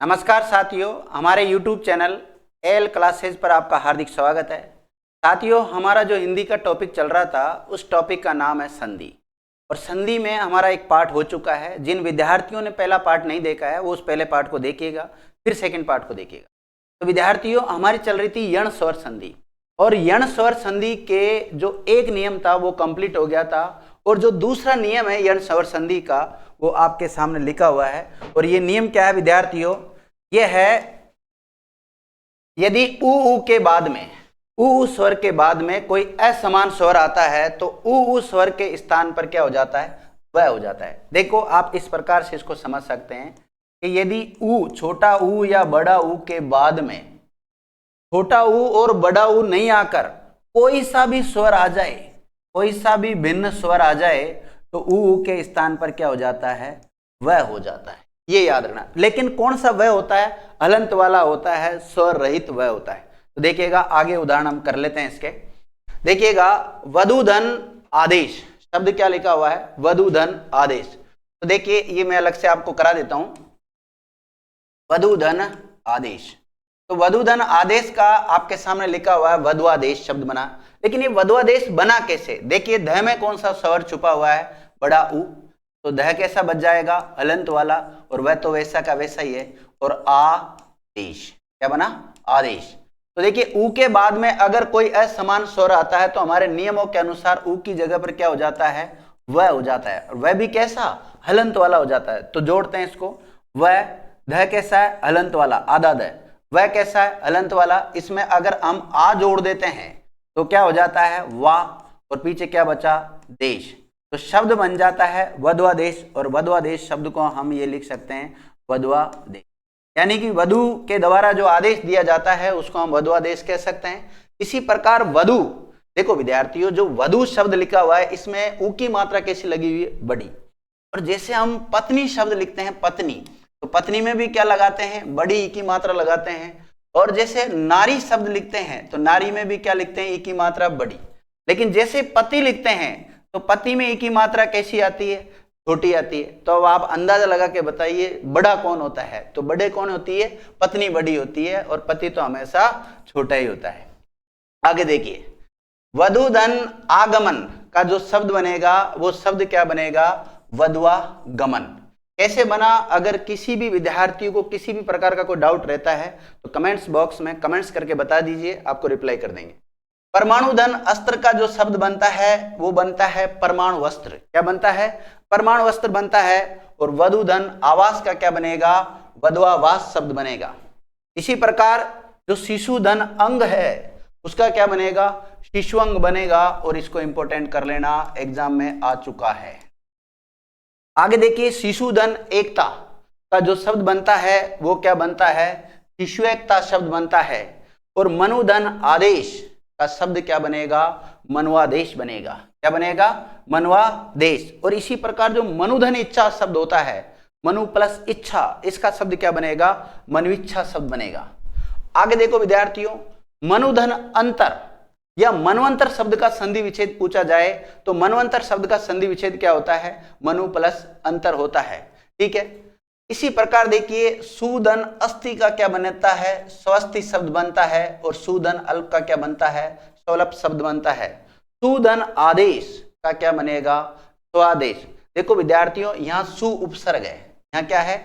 नमस्कार साथियों, हमारे YouTube चैनल एल क्लासेज पर आपका हार्दिक स्वागत है। साथियों, हमारा जो हिंदी का टॉपिक चल रहा था उस टॉपिक का नाम है संधि। और संधि में हमारा एक पार्ट हो चुका है। जिन विद्यार्थियों ने पहला पार्ट नहीं देखा है वो उस पहले पार्ट को देखिएगा, फिर सेकंड पार्ट को देखिएगा। तो विद्यार्थियों, हमारी चल रही थी यण स्वर संधि, और यण स्वर संधि के जो एक नियम था वो कंप्लीट हो गया था, और जो दूसरा नियम है यण स्वर संधि का वो आपके सामने लिखा हुआ है। और ये नियम क्या है विद्यार्थियों? ये है, यदि उ के बाद में उ स्वर के बाद में कोई असमान स्वर आता है तो उ स्वर के स्थान पर क्या हो जाता है? वह हो जाता है। देखो, आप इस प्रकार से इसको समझ सकते हैं कि यदि उ, छोटा उ या बड़ा उ के बाद में छोटा उ और बड़ा उ नहीं आकर कोई सा भी स्वर आ जाए, कोई सा भी भिन्न स्वर आ जाए, तो उ के स्थान पर क्या हो जाता है? वह हो जाता है। ये याद रखना। लेकिन कौन सा वह होता है? हलंत वाला होता है, स्वर रहित वह होता है। तो देखिएगा, आगे उदाहरण हम कर लेते हैं इसके। देखिएगा, वधूधन आदेश शब्द क्या लिखा हुआ है? वधूधन आदेश। तो देखिए, ये मैं अलग से आपको करा देता हूं। वधूधन आदेश, तो वधूधन आदेश का आपके सामने लिखा हुआ है वधुआदेश शब्द बना। लेकिन ये वधुआदेश बना कैसे? देखिए, ध में कौन सा स्वर छुपा हुआ है? बड़ा उ। तो ध कैसा बच जाएगा? हलंत वाला। और वह तो वैसा का वैसा ही है। और आदेश क्या बना? आदेश। तो देखिए, उ के बाद में अगर कोई असमान स्वर आता है तो हमारे नियमों के अनुसार उ की जगह पर क्या हो जाता है? वह हो जाता है। और वह भी कैसा? हलंत वाला हो जाता है। तो जोड़ते हैं इसको। वह, ध कैसा है? हलंत वाला, आधा ध। वह कैसा है? हलंत वाला। इसमें अगर हम आ जोड़ देते हैं तो क्या हो जाता है? वाह। और पीछे क्या बचा? देश। तो शब्द बन जाता है वधुआदेश। और वधुआदेश शब्द को हम ये लिख सकते हैं वधुआदेश, यानी कि वधु के द्वारा जो आदेश दिया जाता है उसको हम वधुआदेश कह सकते हैं। इसी प्रकार वधु, देखो विद्यार्थियों, जो वधु शब्द लिखा हुआ है इसमें उ की मात्रा कैसी लगी हुई है? बड़ी। और जैसे हम पत्नी शब्द लिखते हैं, पत्नी, तो पत्नी में भी क्या लगाते हैं? बड़ी ई की मात्रा लगाते हैं। और जैसे नारी शब्द लिखते हैं तो नारी में भी क्या लिखते हैं? ई की मात्रा बड़ी। लेकिन जैसे पति लिखते हैं तो पति में ई की मात्रा कैसी आती है? छोटी आती है। तो अब आप अंदाजा लगा के बताइए बड़ा कौन होता है? तो बड़े कौन होती है? पत्नी बड़ी होती है, और पति तो हमेशा छोटा ही होता है। आगे देखिए, वधूधन आगमन का जो शब्द बनेगा वो शब्द क्या बनेगा? वधुआगमन। कैसे बना? अगर किसी भी विद्यार्थी को किसी भी प्रकार का कोई डाउट रहता है तो कमेंट्स बॉक्स में कमेंट्स करके बता दीजिए, आपको रिप्लाई कर देंगे। परमाणु धन अस्त्र का जो शब्द बनता है वो बनता है परमाणु वस्त्र। क्या बनता है? परमाणु वस्त्र बनता है। और वधूधन आवास का क्या बनेगा? वधुआवास शब्द बनेगा। इसी प्रकार जो शिशुधन अंग है उसका क्या बनेगा? शिशुअंग बनेगा। और इसको इंपोर्टेंट कर लेना, एग्जाम में आ चुका है। आगे देखिए, शिशुधन एकता का जो शब्द बनता है वो क्या बनता है? शिशु एकता शब्द बनता है। और मनुधन आदेश का शब्द क्या बनेगा? मनुआदेश बनेगा। क्या बनेगा? मनुआदेश। और इसी प्रकार जो मनुधन इच्छा शब्द होता है, मनु प्लस इच्छा, इसका शब्द क्या बनेगा? मनुइच्छा शब्द बनेगा। आगे देखो विद्यार्थियों, मनुधन अंतर या मनवंतर शब्द का संधि विच्छेद पूछा जाए तो मनवंतर शब्द का संधि विच्छेद क्या होता है? मनु प्लस अंतर होता है। ठीक है। इसी प्रकार देखिए, सुधन अस्थि का क्या बनता है? स्वस्ति शब्द बनता है। और सुधन अल्प का क्या बनता है? स्वल्प शब्द बनता है। सुधन आदेश का क्या बनेगा? स्वादेश। देखो विद्यार्थियों, यहाँ सु उपसर्ग है। यहाँ क्या है?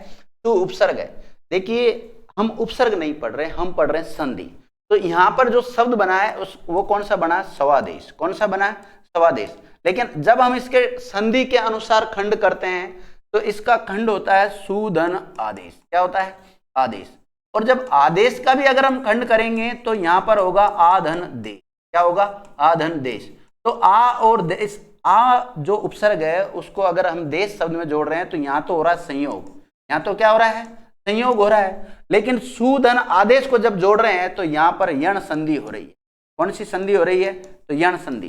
सु उपसर्ग है। देखिए, हम उपसर्ग नहीं पढ़ रहे, हम पढ़ रहे हैं संधि। तो यहाँ पर जो शब्द बना है वो कौन सा बना है? स्वादेश। कौन सा बना है? स्वादेश। लेकिन जब हम इसके संधि के अनुसार खंड करते हैं तो इसका खंड होता है सुधन आदेश। क्या होता है? आदेश। और जब आदेश का भी अगर हम खंड करेंगे तो यहां पर होगा आधन देश। क्या होगा? आधन देश। तो आ और देश, आ जो उपसर्ग है उसको अगर हम देश शब्द में जोड़ रहे हैं तो यहां तो हो रहा है संयोग। यहां तो क्या हो रहा है? संयोग हो रहा है। लेकिन सुधन आदेश को जब जोड़ रहे हैं तो यहां पर यण संधि हो रही है। कौन सी संधि हो रही है? तो यण संधि।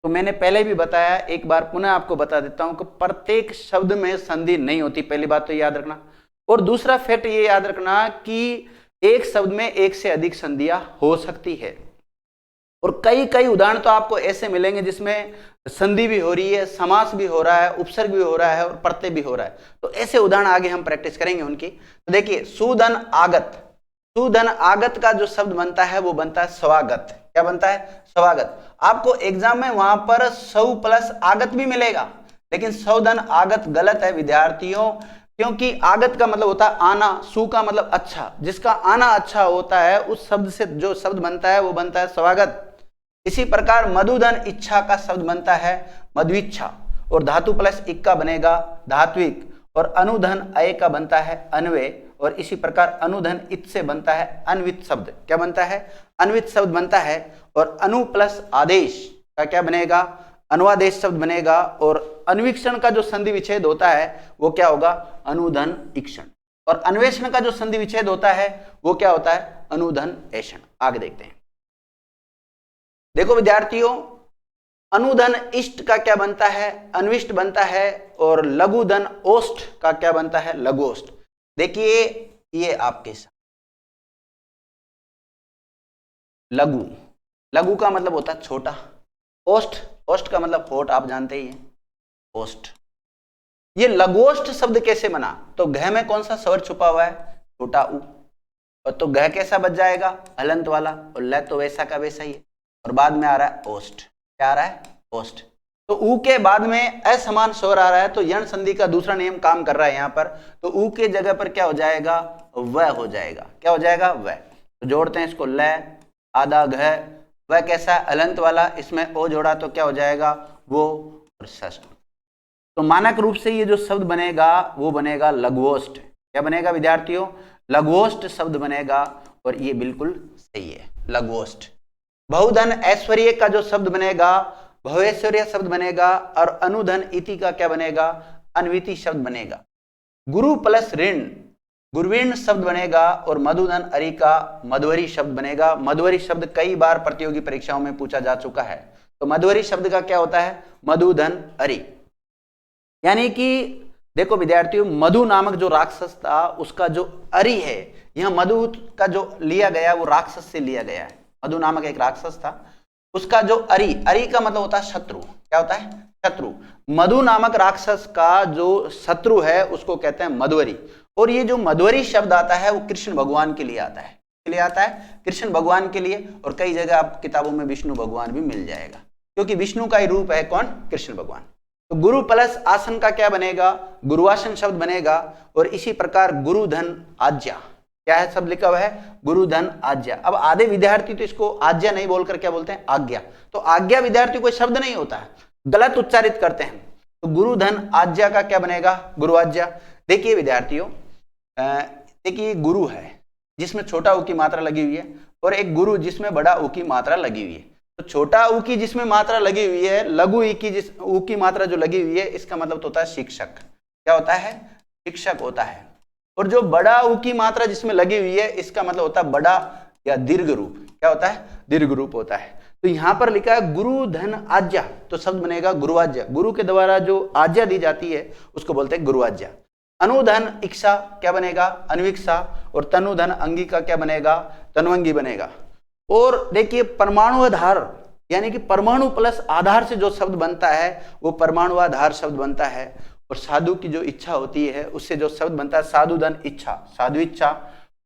तो मैंने पहले भी बताया, एक बार पुनः आपको बता देता हूं कि प्रत्येक शब्द में संधि नहीं होती। पहली बात तो याद रखना। और दूसरा फैक्ट ये याद रखना कि एक शब्द में एक से अधिक संधियां हो सकती है। और कई कई उदाहरण तो आपको ऐसे मिलेंगे जिसमें संधि भी हो रही है, समास भी हो रहा है, उपसर्ग भी हो रहा है और प्रत्यय भी हो रहा है। तो ऐसे उदाहरण आगे हम प्रैक्टिस करेंगे उनकी। तो देखिए सुधन आगत, सुधन आगत का जो शब्द बनता है वो बनता है स्वागत। क्या बनता है? स्वागत। आपको एग्जाम में वहां पर सौ प्लस आगत भी मिलेगा, लेकिन सौधन आगत गलत है विद्यार्थियों, क्योंकि आगत का मतलब होता है आना, सु का मतलब अच्छा, जिसका आना अच्छा होता है उस शब्द से जो शब्द बनता है वो बनता है स्वागत। इसी प्रकार मधुधन इच्छा का शब्द बनता है मध्विच्छा, और धातु प्लस इक का बनेगा धात्विक, और अनुधन अय का बनता है अन्वय, और इसी प्रकार अनुधन इत से बनता है अन्वित शब्द। क्या बनता है? अन्वित शब्द बनता है। और अनु प्लस आदेश का क्या बनेगा? अनुवादेश शब्द बनेगा। और अन्वीक्षण का जो संधि विच्छेद होता है वो क्या होगा? अनुधन ईक्षण। और अन्वेषण का जो संधि विच्छेद होता है वो क्या होता है? अनुधन ऐषण। आगे देखते हैं। देखो विद्यार्थियों, अनुधन इष्ट का क्या बनता है? अन्विष्ट बनता है। और लघुधन ओष्ठ का क्या बनता है? लघुओष्ठ। देखिए ये आपके साथ लघु, लघु का मतलब होता है छोटा, ओष्ठ, ओष्ठ का मतलब होठ, आप जानते ही हैं, ओष्ठ। ये लघुओष्ठ शब्द कैसे बना? तो घ में कौन सा स्वर छुपा हुआ है? छोटा उ। और तो घ कैसा बच जाएगा? हलंत वाला। और ल तो वैसा का वैसा ही है, और बाद में आ रहा है ओष्ठ। क्या आ रहा है? ओष्ठ। तो ऊ के बाद में असमान स्वर आ रहा है, तो यण संधि का दूसरा नियम काम कर रहा है यहाँ पर। तो ऊ के जगह पर क्या हो जाएगा? व हो जाएगा। क्या हो जाएगा? व। तो जोड़ते हैं इसको, ल आधा घ, वह कैसा है? अलंत वाला, इसमें ओ जोड़ा तो क्या हो जाएगा? वो, और षष्ठ। तो मानक रूप से ये जो शब्द बनेगा वो बनेगा लघुओष्ठ। क्या बनेगा विद्यार्थियों? लघुओष्ठ शब्द बनेगा, और ये बिल्कुल सही है, लघुओष्ठ। बहुधन ऐश्वर्य का जो शब्द बनेगा भवेश्वर्य शब्द बनेगा, और अनुधन इति का क्या बनेगा? अन्विति शब्द बनेगा। गुरु प्लस ऋण गुरुवीण शब्द बनेगा, और मधुधन अरि का मधुवरी शब्द बनेगा। मधुवरी शब्द कई बार प्रतियोगी परीक्षाओं में पूछा जा चुका है। तो मधुवरी शब्द का क्या होता है? मधुधन अरि। यानी कि देखो विद्यार्थियों, मधु नामक जो राक्षस था उसका जो अरि है, यह मधु का जो लिया गया वो राक्षस से लिया गया है। मधु नामक एक राक्षस था, उसका जो अरि, अरि का मतलब होता है शत्रु। क्या होता है? शत्रु। मधु नामक राक्षस का जो शत्रु है उसको कहते हैं मधुवरी। और ये जो मधुवरी शब्द आता है वो कृष्ण भगवान के लिए आता है। के लिए आता है? कृष्ण भगवान के लिए। और कई जगह आप किताबों में विष्णु भगवान भी मिल जाएगा, क्योंकि विष्णु का ही रूप है कौन? कृष्ण भगवान। तो गुरु प्लस आसन का क्या बनेगा? गुरुआसन शब्द बनेगा। और इसी प्रकार गुरुधन आज्ञा, क्या है शब्द लिखा हुआ है? गुरुधन आज्ञा। अब आधे विद्यार्थी तो इसको आज्ञा नहीं बोलकर क्या बोलते हैं? आज्ञा। तो आज्ञा विद्यार्थी कोई शब्द नहीं होता है, गलत उच्चारित करते हैं। तो गुरुधन आज्ञा का क्या बनेगा? गुरु आज्ञा। देखिए विद्यार्थियों, देखिए गुरु है जिसमें छोटा ऊ की मात्रा लगी हुई है, और एक गुरु जिसमें बड़ा ऊ की मात्रा लगी हुई है। तो छोटा ऊ की जिसमें मात्रा लगी हुई है, लघु ई की जिस ऊ की मात्रा जो लगी हुई है, इसका मतलब तो होता है शिक्षक। क्या होता है? शिक्षक होता है। और जो बड़ा ऊ की मात्रा जिसमें लगी हुई है, इसका मतलब होता है बड़ा या दीर्घ रूप। क्या होता है? दीर्घ रूप होता है। तो यहां पर लिखा है गुरु धन आज्ञा, तो शब्द बनेगा गुरु आज्ञा। गुरु के द्वारा जो आज्ञा दी जाती है उसको बोलते हैं गुरु आज्ञा। अनुधन इच्छा क्या बनेगा? अन्विक्षा। और तनुधन अंगी का क्या बनेगा? तनुअंगी बनेगा। और देखिए परमाणु आधार, यानी कि परमाणु प्लस आधार से जो शब्द बनता है वो परमाणु आधार शब्द बनता है। और साधु की जो इच्छा होती है उससे जो शब्द बनता है साधुधन इच्छा, साधु इच्छा।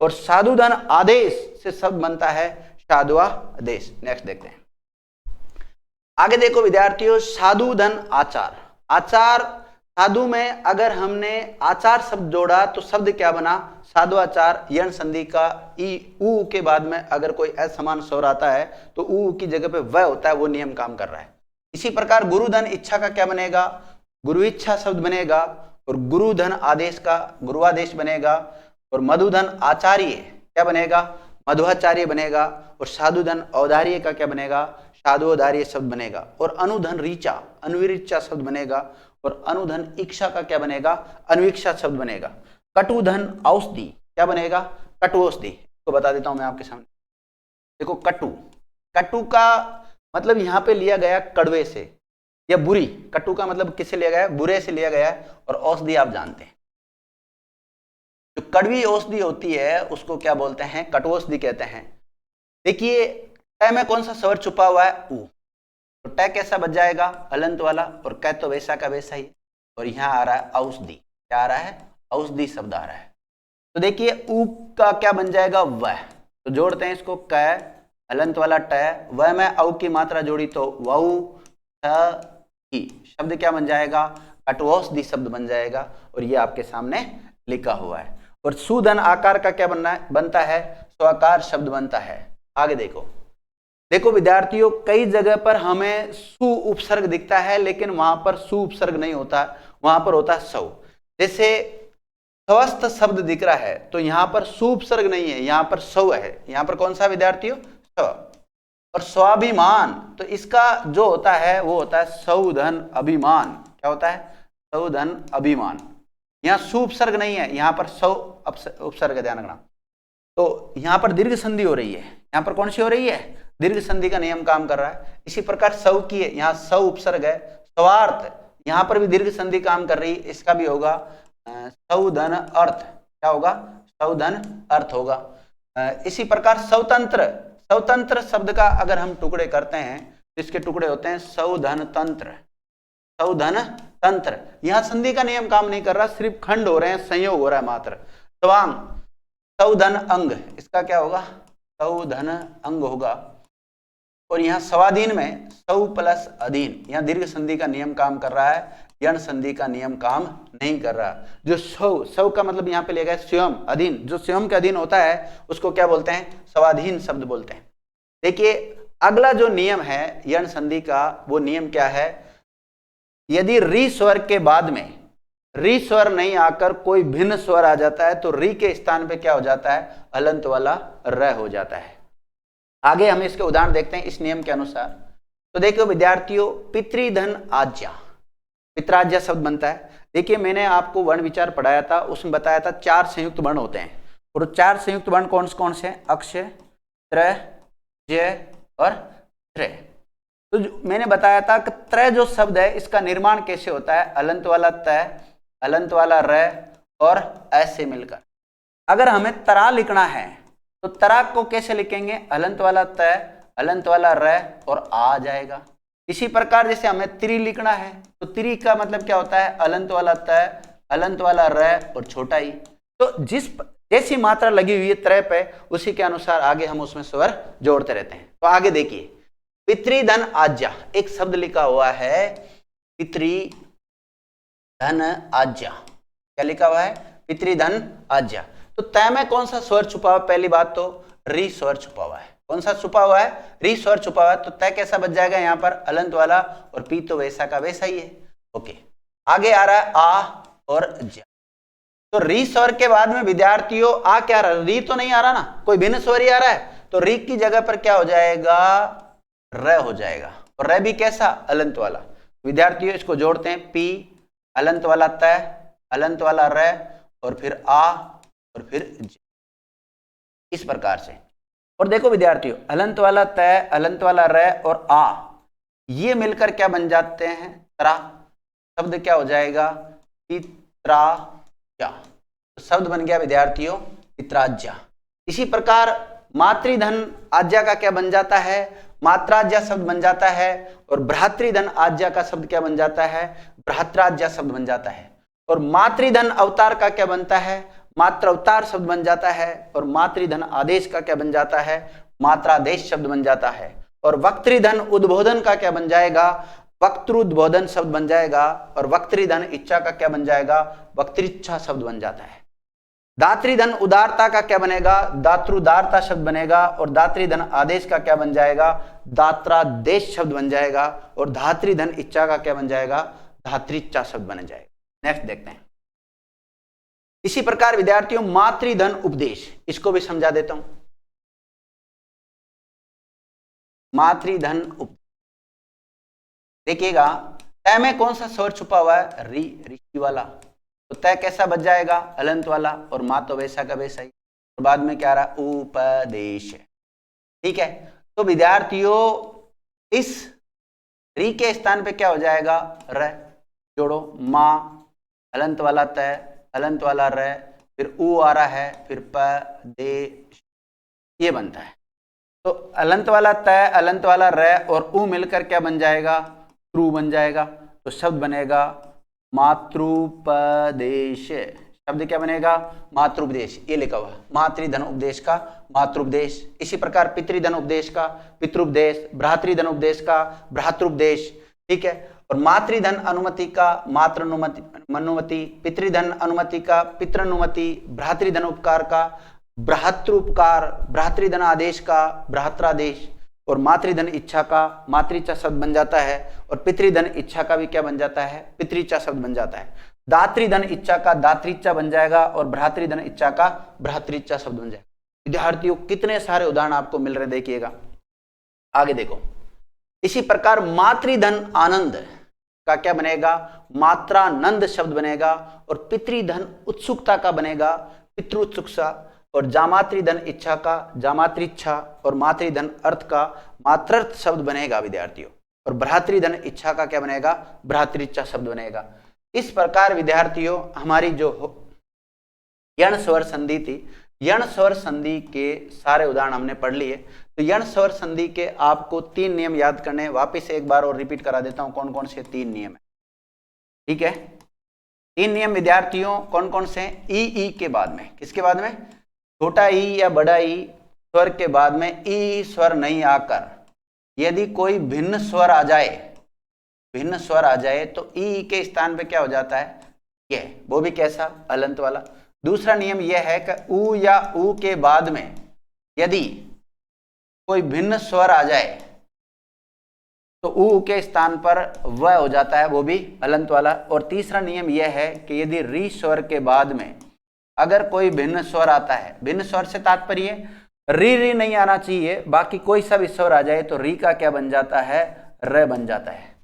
और साधुधन आदेश से शब्द बनता है साधुआ आदेश। नेक्स्ट देखते हैं। आगे देखो विद्यार्थियों, साधुधन आचार। आचार, साधु में अगर हमने आचार शब्द जोड़ा तो शब्द क्या बना? साधुआचार। यण संधि का ई ऊ के बाद में अगर कोई असमान स्वर आता है तो ऊ की जगह पे व होता है, वो नियम काम कर रहा है। इसी प्रकार गुरुधन इच्छा का क्या बनेगा? गुरु इच्छा शब्द बनेगा। और गुरुधन आदेश का गुरुआदेश बनेगा। और मधुधन आचार्य क्या बनेगा? मध्वाचार्य बनेगा। और साधुधन औदार्य का क्या बनेगा? साधुऔदार्य शब्द बनेगा। और अनुधन ऋचा, अनुविरिचा शब्द बनेगा। और अनुधन इच्छा का क्या बनेगा? अन्वीक्षा शब्द बनेगा। कटुधन औषधि क्या बनेगा? कटु औषधि। तो बता देता हूं मैं आपके सामने। देखो कटु, कटु का मतलब यहां पे लिया गया कड़वे से या बुरी। कटु का मतलब किससे लिया गया? बुरे से लिया गया। और औषधि आप जानते हैं, जो कड़वी औषधि होती है उसको क्या बोलते हैं? कटु औषधि कहते हैं। देखिए ट में कौन सा स्वर छुपा हुआ है? ऊ। तो ट कैसा बच जाएगा, अलंत वाला, और कै तो वैसा का वैसा ही। और यहाँ आ रहा है औषधि, क्या आ रहा है, औषधि शब्द आ रहा है। तो देखिए ऊ का क्या बन जाएगा, वह, तो जोड़ते हैं इसको, कै अलंत वाला ट, वह में औ की मात्रा जोड़ी तो वऊ ही, शब्द क्या बन जाएगा, कटवौषधि शब्द बन जाएगा। और ये आपके सामने लिखा हुआ है। और सुधन आकार का क्या बनता है, स्वाकार शब्द बनता है। आगे देखो विद्यार्थियों, कई जगह पर हमें सु उपसर्ग दिखता है, लेकिन वहां पर सु उपसर्ग नहीं होता, वहां पर होता है सौ। जैसे स्वस्थ शब्द दिख रहा है तो यहाँ पर सु उपसर्ग नहीं है, यहाँ पर सौ है। यहाँ पर कौन सा विद्यार्थियों, स्व। और स्वाभिमान, तो इसका जो होता है वो होता है सौधन अभिमान। क्या होता है, सौधन अभिमान। यहाँ सु उपसर्ग नहीं है, यहाँ पर सौ उपसर्ग, ध्यान रखना। तो यहाँ पर दीर्घ संधि हो रही है, यहाँ पर कौन सी हो रही है, दीर्घ संधि का नियम काम कर रहा है। इसी प्रकार सौ की है, यहाँ सौ उपसर्ग है। स्वार्थ, यहाँ पर भी दीर्घ संधि काम कर रही है, इसका भी होगा सौधन अर्थ। क्या होगा, सौधन अर्थ होगा। इसी प्रकार स्वतंत्र, स्वतंत्र शब्द का अगर हम टुकड़े करते हैं तो इसके टुकड़े होते हैं सौधन तंत्र, सौधन तंत्र। यहाँ संधि का नियम काम नहीं कर रहा, सिर्फ खंड हो रहे हैं, संयोग हो रहा है मात्र। स्वांग, सौधन अंग, इसका क्या होगा, सौधन अंग होगा। और यहाँ स्वाधीन में सौ प्लस अधीन, यहाँ दीर्घ संधि का नियम काम कर रहा है, यण संधि का नियम काम नहीं कर रहा। जो सौ का मतलब यहाँ पे लेगा स्वयं, अधीन, जो स्वयं के अधीन होता है उसको क्या बोलते हैं, स्वाधीन शब्द बोलते हैं। देखिए अगला जो नियम है यण संधि का, वो नियम क्या है, यदि री स्वर के बाद में री स्वर नहीं आकर कोई भिन्न स्वर आ जाता है तो री के स्थान पे क्या हो जाता है, अलंत वाला र हो जाता है। आगे हम इसके उदाहरण देखते हैं इस नियम के अनुसार। तो देखिए विद्यार्थियों, पितृधन आज्ञा, पित्राज्ञा शब्द बनता है। देखिए मैंने आपको वर्ण विचार पढ़ाया था, उसमें बताया था 4 संयुक्त वर्ण होते हैं। और 4 संयुक्त वर्ण कौन से हैं, अक्ष, त्र, ज और त्र। तो मैंने बताया था कि त्र जो शब्द है इसका निर्माण कैसे होता है, अलंत वाला त, अलंत वाला र और ऐसे मिलकर। अगर हमें तरा लिखना है तो तरा को कैसे लिखेंगे, अलंत वाला त, अलंत वाला र और आ जाएगा। इसी प्रकार जैसे हमें त्रि लिखना है तो त्रि का मतलब क्या होता है, अलंत वाला त, अलंत वाला र और छोटा ई। तो जैसी मात्रा लगी हुई है त्रय पे, उसी के अनुसार आगे हम उसमें स्वर जोड़ते रहते हैं। तो आगे देखिए, पितृधन आज्ञा, एक शब्द लिखा हुआ है पितृधन आज्ञा। क्या लिखा हुआ है, पितृधन आज्ञा। तो तय में कौन सा स्वर छुपा हुआ है, पहली बात तो री स्वर छुपा हुआ है। कौन सा छुपा हुआ है, री स्वर छुपा हुआ है। तो तय कैसा बच जाएगा, यहाँ पर अलंत वाला, और पी तो वैसा का वैसा ही है। ओके, आगे आ रहा है आ और ज्या। तो री स्वर के बाद में विद्यार्थियों आ क्या रहा है, री तो नहीं आ रहा ना, कोई भिन्न स्वर ही आ रहा है। तो री की जगह पर क्या हो जाएगा, र हो जाएगा। और र भी कैसा, अलंत वाला। विद्यार्थियों इसको जोड़ते हैं, पी अलंत वाला त, अलंत वाला र और फिर आ और फिर ज, इस प्रकार से। और देखो विद्यार्थियों, अलंत वाला त, अलंत वाला र और आ, ये मिलकर क्या बन जाते हैं, त्रा। शब्द क्या हो जाएगा, पित्राज्ञा। तो शब्द बन गया विद्यार्थियों पित्राज्ञा। इसी प्रकार मातृधन आज्ञा का क्या बन जाता है, मात्राज्ञा शब्द बन जाता है। और भ्रातृधन आज्ञा का शब्द क्या बन जाता है, भ्रात्राज्ञा शब्द बन जाता है। और मातृधन अवतार का क्या बनता है, मात्र अवतार शब्द बन जाता है। और मातृधन आदेश का क्या बन जाता है, मात्रादेश शब्द बन जाता है। और वक्तृधन उद्बोधन का क्या बन जाएगा, वक्तृउद्बोधन शब्द बन जाएगा। और वक्तृधन इच्छा का क्या बन जाएगा, वक्तृच्छा शब्द बन जाता है। दातृधन उदारता का क्या बनेगा, दातृदारता शब्द बनेगा। और दातृधन आदेश का क्या बन जाएगा, दात्रादेश शब्द बन जाएगा। और धातृधन इच्छा का क्या बन जाएगा, धातृच्छा शब्द बन जाएगा। नेक्स्ट देखते हैं। इसी प्रकार विद्यार्थियों मातृधन उपदेश, इसको भी समझा देता हूं। मातृधन उपदेश देखिएगा, तय में कौन सा स्वर छुपा हुआ है, री, ऋषि वाला। तो तय कैसा बच जाएगा, अलंत वाला। और मा तो वैसा का वैसा ही। और बाद में क्या रहा, उपदेश। ठीक है, तो विद्यार्थियों इस री के स्थान पे क्या हो जाएगा, र। जोड़ो, मा अलंत वाला तय, अलंत वाला र, फिर उ आ रहा है, फिर प दे, ये बनता है। तो अलंत वाला त, अलंत वाला र और उ मिलकर क्या बन जाएगा, त्रु बन जाएगा। तो शब्द बनेगा मातृपदेश। शब्द क्या बनेगा, मातृपदेश। ये लिखा हुआ मातृधन उपदेश का मातृपदेश। इसी प्रकार पितृधन उपदेश का पितृपदेश, भ्रातृधन उपदेश का भ्रातृपदेश, ठीक है। और मातृधन अनुमति का मातृनुमति, पितृधन अनुमति का पितृनुमति, भ्रातृधन उपकार का भ्रातृपकार, भ्रातृधन आदेश का भ्रात्रादेश, और मातृधन इच्छा का मातृचा शब्द बन जाता है, और पितृधन इच्छा का भी क्या बन जाता है, पितृचा शब्द बन जाता है। दातृधन इच्छा का दातृचा बन जाएगा, और भ्रातृधन इच्छा का भ्रातृचा शब्द बन जाएगा। विद्यार्थियों कितने सारे उदाहरण आपको मिल रहे, देखिएगा आगे देखो। इसी प्रकार मातृधन आनंद का क्या बनेगा, मात्रानंद शब्द बनेगा, और पितृधन उत्सुकता का बनेगा पितृत्सुकता, और जामातृधन इच्छा का जामातृच्छा, और मातृधन अर्थ का मातृर्थ शब्द बनेगा विद्यार्थियों, और भ्रातृधन इच्छा का क्या बनेगा, भ्रातृच्छा शब्द बनेगा। इस प्रकार विद्यार्थियों हमारी जो यण स्वर संधि थी, यण स्वर संधि के सारे उदाहरण हमने पढ़ लिए। तो यण स्वर संधि के आपको 3 नियम याद करने, वापिस एक बार और रिपीट करा देता हूं कौन कौन से 3 नियम है, ठीक है। 3 नियम विद्यार्थियों कौन कौन से हैं, ई के बाद में, किसके बाद में, छोटा ई या बड़ा ई स्वर के बाद में ई स्वर नहीं आकर यदि कोई भिन्न स्वर आ जाए, भिन्न स्वर आ जाए तो ई के स्थान पे क्या हो जाता है, यह, वो भी कैसा, अलंत वाला। दूसरा नियम यह है कि उ या उ के बाद में यदि कोई भिन्न स्वर आ जाए तो उ के स्थान पर वह हो जाता है, वो भी अलंत वाला। और तीसरा नियम यह है कि यदि री स्वर के बाद में अगर कोई भिन्न स्वर आता है, भिन्न स्वर से तात्पर्य री नहीं आना चाहिए, बाकी कोई सा भी स्वर आ जाए तो री का क्या बन जाता है, र बन जाता है,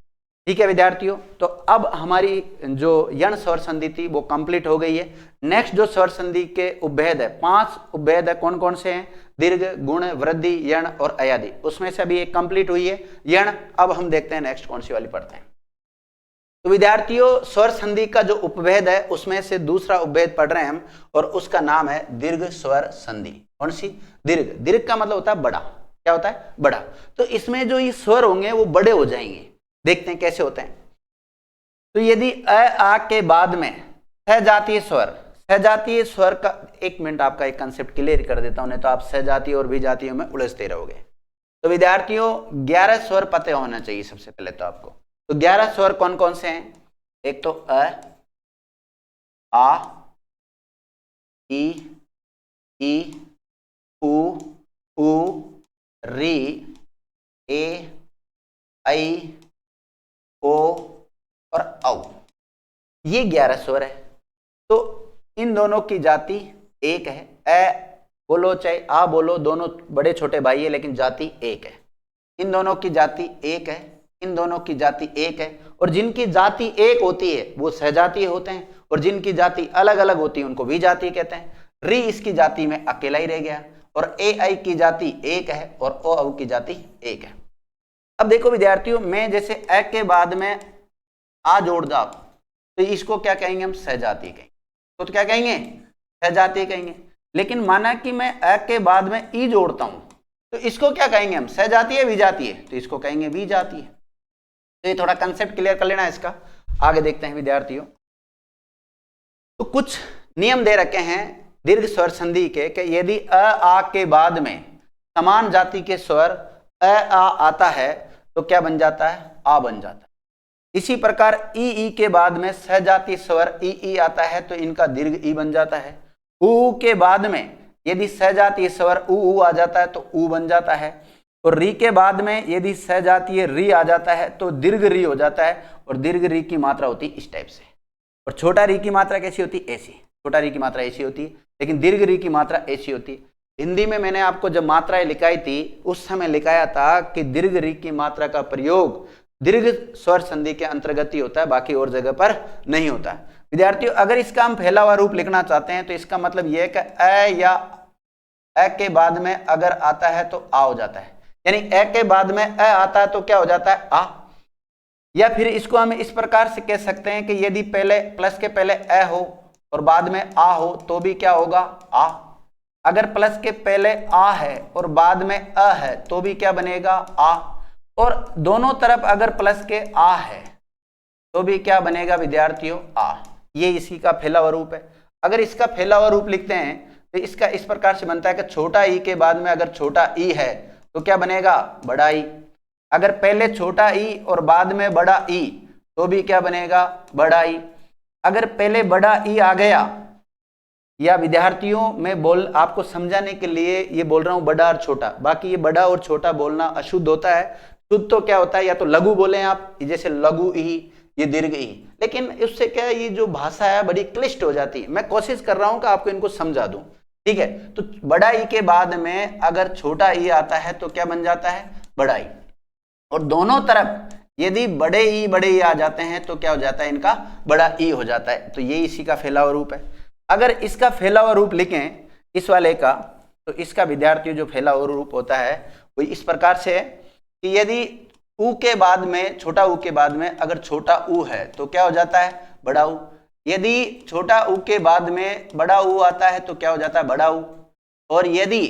ठीक है विद्यार्थियों। तो अब हमारी जो यण स्वर संधि थी वो कंप्लीट हो गई है। नेक्स्ट जो स्वर संधि के उपभेद है, 5 उपभेद है, कौन कौन से हैं, दीर्घ, गुण, वृद्धि, यण और अयादि, उसमें से अभी एक कंप्लीट हुई है यण। अब हम देखते हैं नेक्स्ट कौन सी वाली पढ़ते हैं। तो विद्यार्थियों स्वर संधि का जो उपभेद है उसमें से दूसरा उपभेद पढ़ रहे हैं हम, और उसका नाम है दीर्घ स्वर संधि। कौन सी, दीर्घ। दीर्घ का मतलब होता है बड़ा, क्या होता है, बड़ा। तो इसमें जो ये स्वर होंगे वो बड़े हो जाएंगे, देखते हैं कैसे होते हैं। तो यदि अ आ के बाद में सहजातीय स्वर, सहजातीय स्वर का, एक मिनट आपका एक कंसेप्ट क्लियर कर देता हूं, नहीं तो आप सहजातीय और विजातीयों में उलझते रहोगे। तो विद्यार्थियों 11 स्वर पते होना चाहिए सबसे पहले तो आपको। तो 11 स्वर कौन कौन से हैं, एक तो अ, आ, ई, उ, री, ए, ऐ, ओ और औ, ये 11 स्वर है। तो इन दोनों की जाति एक है, ए बोलो चाहे आ बोलो, दोनों बड़े छोटे भाई है लेकिन जाति एक है। इन दोनों की जाति एक है, इन दोनों की जाति एक है, और जिनकी जाति एक होती है वो सहजातीय होते हैं, और जिनकी जाति अलग अलग होती है उनको विजातीय कहते हैं। री इसकी जाति में अकेला ही रह गया, और ए आई की जाति एक है, और ओ औ की जाति एक है। अब देखो विद्यार्थियों, मैं जैसे अ के बाद में आ जोड़ दा तो इसको क्या कहेंगे हम, सहजातीय कहेंगे। तो क्या कहेंगे, सहजातीय कहेंगे। लेकिन माना कि मैं अ के बाद में ई जोड़ता हूं तो इसको क्या कहेंगे हम, सहजातीय विजातीय, तो इसको कहेंगे विजातीय। तो ये थोड़ा कंसेप्ट क्लियर कर लेना इसका। आगे देखते हैं विद्यार्थियों। तो कुछ नियम दे रखे हैं दीर्घ स्वर संधि के कि यदि अ आ के बाद में समान जाति के स्वर अ आ आता है तो क्या बन जाता है, आ बन जाता है। इसी प्रकार ई के बाद में सहजातीय स्वर ई आता है तो इनका दीर्घ ई बन जाता है। उ के बाद में यदि सहजातीय स्वर उ आ जाता है तो उ बन जाता है, और री के बाद में यदि सहजातीय री आ जाता है तो दीर्घ री हो जाता है, और दीर्घ री की मात्रा होती इस टाइप से, और छोटा री की मात्रा कैसी होती, ऐसी। छोटा री की मात्रा ऐसी होती है, लेकिन दीर्घ री की मात्रा ऐसी होती है। हिंदी में मैंने आपको जब मात्राएं लिखाई थी उस समय लिखाया था कि दीर्घ री की मात्रा का प्रयोग दीर्घ स्वर संधि के अंतर्गत ही होता है, बाकी और जगह पर नहीं होता है। विद्यार्थियों अगर इसका हम फैला हुआ रूप लिखना चाहते हैं तो इसका मतलब यह है कि अ या अ के बाद में अगर आता है तो आ हो जाता है, यानी अ के बाद में अ आता है तो क्या हो जाता है, आ। या फिर इसको हम इस प्रकार से कह सकते हैं कि यदि पहले प्लस के पहले अ हो और बाद में आ हो तो भी क्या होगा, आ। अगर प्लस के पहले आ है और बाद में अ है तो भी क्या बनेगा आ, और दोनों तरफ अगर प्लस के आ है तो भी क्या बनेगा विद्यार्थियों आ। ये इसी का फैलावा रूप है। अगर इसका फैलावा रूप लिखते हैं तो इसका इस प्रकार से बनता है कि छोटा ई के बाद में अगर छोटा ई है तो क्या बनेगा बड़ा ई। अगर पहले छोटा ई और बाद में बड़ा ई तो भी क्या बनेगा बड़ा ई। अगर पहले बड़ा ई आ गया, या विद्यार्थियों मैं आपको समझाने के लिए ये बोल रहा हूं बड़ा और छोटा, बाकी ये बड़ा और छोटा बोलना अशुद्ध होता है। शुद्ध तो क्या होता है, या तो लघु बोले आप, जैसे लघु ई, ये दीर्घ ई, लेकिन उससे क्या ये जो भाषा है बड़ी क्लिष्ट हो जाती है। मैं कोशिश कर रहा हूं कि आपको इनको समझा दूं, ठीक है। तो बड़ा ई के बाद में अगर छोटा ई आता है तो क्या बन जाता है बड़ा ई, और दोनों तरफ यदि बड़े ई आ जाते हैं तो क्या हो जाता है इनका बड़ा ई हो जाता है। तो ये इसी का फैलावा रूप है। अगर इसका फैलावा रूप लिखें इस वाले का, तो इसका विद्यार्थियों जो फैलावा रूप होता है वो इस प्रकार से है कि यदि ऊ के बाद में, छोटा ऊ के बाद में अगर छोटा ऊ है तो क्या हो जाता है बड़ा ऊ। यदि छोटा ऊ के बाद में बड़ा ऊ आता है तो क्या हो जाता है बड़ा ऊ, और यदि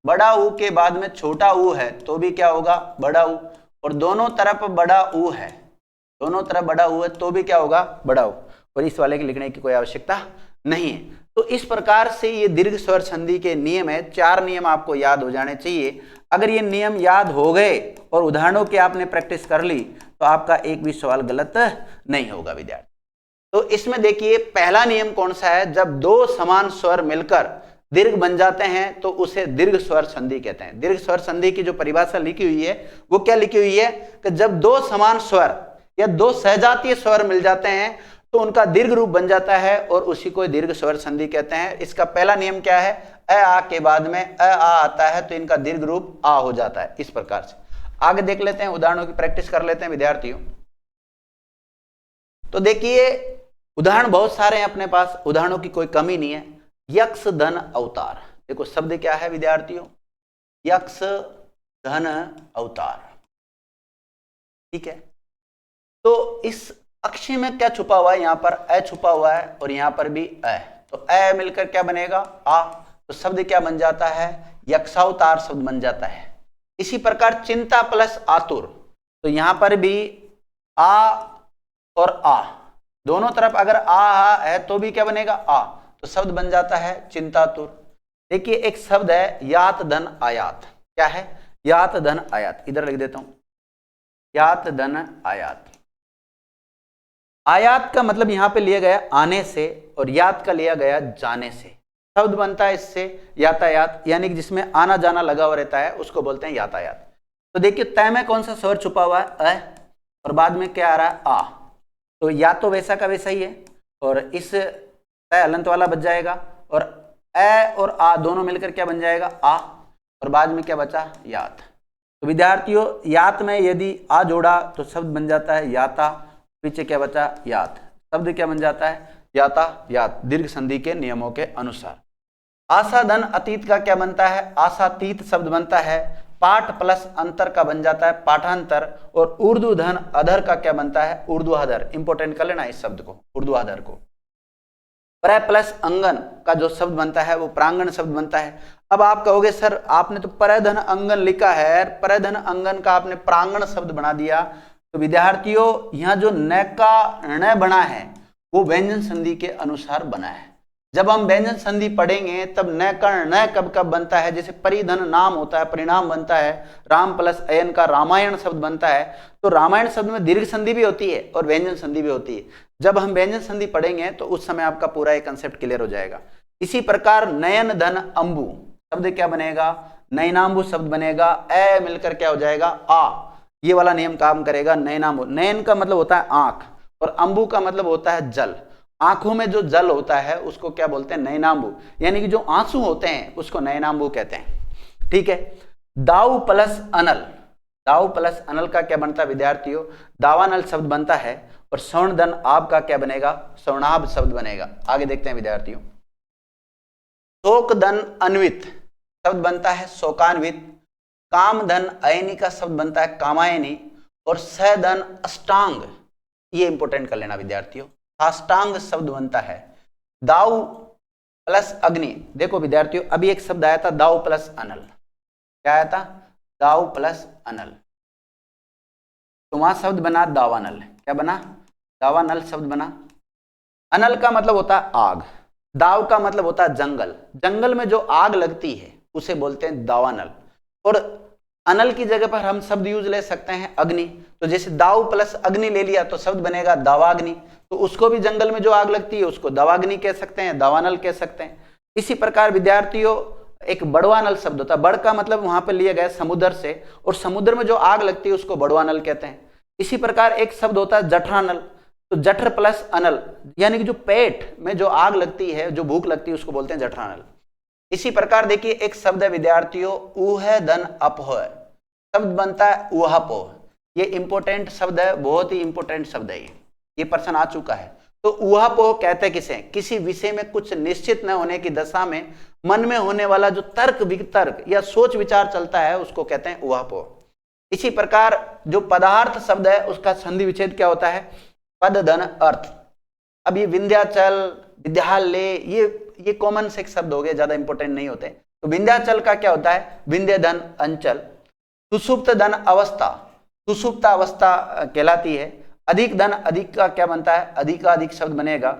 बड़ा ऊ के बाद में छोटा ऊ है तो भी क्या होगा बड़ा ऊ, और दोनों तरफ बड़ा ऊ है, दोनों तरफ बड़ा ऊ है तो भी क्या होगा बड़ा ऊ, और इस वाले के लिखने की कोई आवश्यकता नहीं है। तो इस प्रकार से ये दीर्घ स्वर संधि के नियम है। 4 नियम आपको याद हो जाने चाहिए। अगर ये नियम याद हो गए और उदाहरणों की आपने प्रैक्टिस कर ली तो आपका एक भी सवाल गलत नहीं होगा विद्यार्थी। तो इसमें देखिए पहला नियम कौन सा है, जब दो समान स्वर मिलकर दीर्घ बन जाते हैं तो उसे दीर्घ स्वर संधि कहते हैं। दीर्घ स्वर संधि की जो परिभाषा लिखी हुई है वो क्या लिखी हुई है कि जब दो समान स्वर या दो सहजातीय स्वर मिल जाते हैं तो उनका दीर्घ रूप बन जाता है और उसी को दीर्घ स्वर संधि कहते हैं। इसका पहला नियम क्या है, अ आ के बाद में अ आ आता है तो इनका दीर्घ रूप आ हो जाता है। इस प्रकार से आगे देख लेते हैं, उदाहरणों की प्रैक्टिस कर लेते हैं विद्यार्थियों। तो देखिए उदाहरण बहुत सारे हैं अपने पास, उदाहरणों की कोई कमी नहीं है। यक्ष धन अवतार, देखो शब्द क्या है विद्यार्थियों, यक्ष धन अवतार, ठीक है। तो इस अक्षय में क्या छुपा हुआ है, यहां पर अ छुपा हुआ है और यहां पर भी अ, तो अ मिलकर क्या बनेगा आ, तो शब्द क्या बन जाता है यक्षावतार शब्द बन जाता है। इसी प्रकार चिंता प्लस आतुर, तो यहां पर भी आ और आ, दोनों तरफ अगर आ है तो भी क्या बनेगा आ, तो शब्द बन जाता है चिंतातुर। देखिए एक शब्द है यात धन आयात, क्या है यात धन आयात, इधर लिख देता हूं यात धन आयात। आयात का मतलब यहां पे लिया गया आने से और यात का लिया गया जाने से, शब्द बनता है इससे यातायात, यानी कि जिसमें आना जाना लगा हुआ रहता है उसको बोलते हैं यातायात। तो देखिए तय में कौन सा स्वर छुपा हुआ है अ, और बाद में क्या आ रहा है आ, तो या तो वैसा का वैसा ही है और इस तय अलंत वाला बच जाएगा, और अ और आ दोनों मिलकर क्या बन जाएगा आ, और बाद में क्या बचा यात। तो विद्यार्थियों यात में यदि आ जोड़ा तो शब्द बन जाता है याता, पीछे क्या बचा यात, शब्द क्या बन जाता है याता यात, दीर्घ संधि के नियमों के अनुसार। आसाधन अतीत का क्या बनता है आसातीत शब्द बनता है, पाठ प्लस अंतर का बन जाता है पाठांतर, और उर्दू धन अधर का क्या बनता है उर्दूअधर। इंपोर्टेंट कर लेना इस शब्द को उर्दूअधर को। प्र प्लस अंगन का जो शब्द बनता है वो प्रांगण शब्द बनता है। अब आप कहोगे सर आपने तो परधन अंगन लिखा है, परधन अंगन का आपने प्रांगण शब्द बना दिया। तो विद्यार्थियों यहाँ जो न का ण बना है वो व्यंजन संधि के अनुसार बना है। जब हम व्यंजन संधि पढ़ेंगे तब न का न कब कब बनता है, जैसे परिधन नाम होता है परिणाम बनता है, राम प्लस अयन का रामायण शब्द बनता है। तो रामायण शब्द में दीर्घ संधि भी होती है और व्यंजन संधि भी होती है। जब हम व्यंजन संधि पढ़ेंगे तो उस समय आपका पूरा एक कंसेप्ट क्लियर हो जाएगा। इसी प्रकार नयन धन अंबु शब्द क्या बनेगा नयनांबु शब्द बनेगा, अ मिलकर क्या हो जाएगा आ, ये वाला नियम काम करेगा। नयनांबु, नयन का मतलब होता है आंख और अंबु का मतलब होता है जल, आंखों में जो जल होता है उसको क्या बोलते हैं नयनांबु, यानी कि जो आंसू होते हैं उसको नयनांबु कहते हैं, ठीक है। दाऊ प्लस अनल, दाऊ प्लस अनल का क्या बनता है विद्यार्थियों दावानल शब्द बनता है, और स्वर्ण धन आब का क्या बनेगा स्वर्णाभ शब्द बनेगा। आगे देखते हैं विद्यार्थियों। शोक धन अन्वित शब्द बनता है शोकान्वित, काम धन अयनी का शब्द बनता है कामायनी, और स धन अष्टांग, ये इंपोर्टेंट कर लेना विद्यार्थियों, साष्टांग शब्द बनता है। दाऊ प्लस अग्नि। देखो विद्यार्थियों, अभी एक शब्द आया था दाव प्लस अनल। क्या आया था? दाव प्लस अनल। तो वहां शब्द बना दावानल। क्या बना? दावानल शब्द बना। अनल का मतलब होता है आग, दाव का मतलब होता है जंगल। जंगल में जो आग लगती है उसे बोलते हैं दावानल। और अनल की जगह पर हम शब्द यूज ले सकते हैं अग्नि। तो जैसे दाव प्लस अग्नि ले लिया तो शब्द बनेगा दावाग्नि। तो उसको भी जंगल में जो आग लगती है उसको दावाग्नि कह सकते हैं, दावानल कह सकते हैं। इसी प्रकार विद्यार्थियों एक बड़वानल शब्द होता है। बड़ का मतलब वहां पर लिया गया समुद्र से, और समुद्र में जो आग लगती है उसको बड़वानल कहते हैं। इसी प्रकार एक शब्द होता है जठरानल। तो जठर प्लस अनल, यानी कि जो पेट में जो आग लगती है, जो भूख लगती है, उसको बोलते हैं जठरानल। इसी प्रकार देखिए एक शब्द है विद्यार्थियों ऊह धन अपोह। शब्द बनता है ऊहापोह। ये इंपोर्टेंट शब्द है, बहुत ही इंपोर्टेंट शब्द है ये प्रश्न आ चुका है। तो ऊहापोह कहते किसे? किसी विषय में कुछ निश्चित न होने की दशा में मन में होने वाला जो तर्क वितर्क या सोच विचार चलता है उसको कहते हैं ऊहापोह। इसी प्रकार जो पदार्थ शब्द है उसका संधि विच्छेद क्या होता है? पद धन अर्थ। अब ये विंध्याचल, विद्यालय, ये कॉमन से शब्द हो गए, ज्यादा इंपॉर्टेंट नहीं होते। तो विंध्याचल का क्या होता है? विंध्य धन अंचल। सुषुप्त धन अवस्था, सुषुप्त अवस्था कहलाती है। अधिक धन, अधिक का क्या बनता है? अधिकाधिक शब्द बनेगा।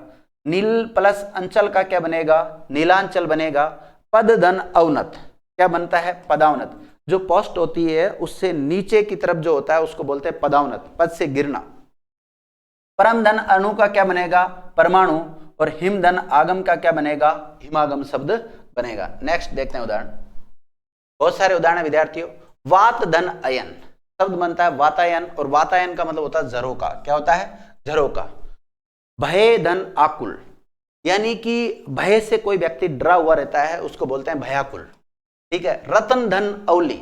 नील प्लस अंचल का क्या बनेगा? नीलांचल बनेगा। पद धन अवनत क्या बनता है? पदावनत। जो पोस्ट होती है उससे नीचे की तरफ जो होता है उसको बोलते हैं पदावनत, पद से गिरना। परम धन अणु का क्या बनेगा? परमाणु। और हिम धन आगम का क्या बनेगा? हिमागम शब्द बनेगा। नेक्स्ट देखते हैं उदाहरण। बहुत सारे उदाहरण विद्यार्थियों। वात धन अयन शब्द बनता है वातायन, और वातायन का मतलब होता है झरोका। क्या होता है? झरोका। भय धन आकुल, यानी कि भय से कोई व्यक्ति डरा हुआ रहता है उसको बोलते हैं भयाकुल। ठीक है। रतन धन अवली,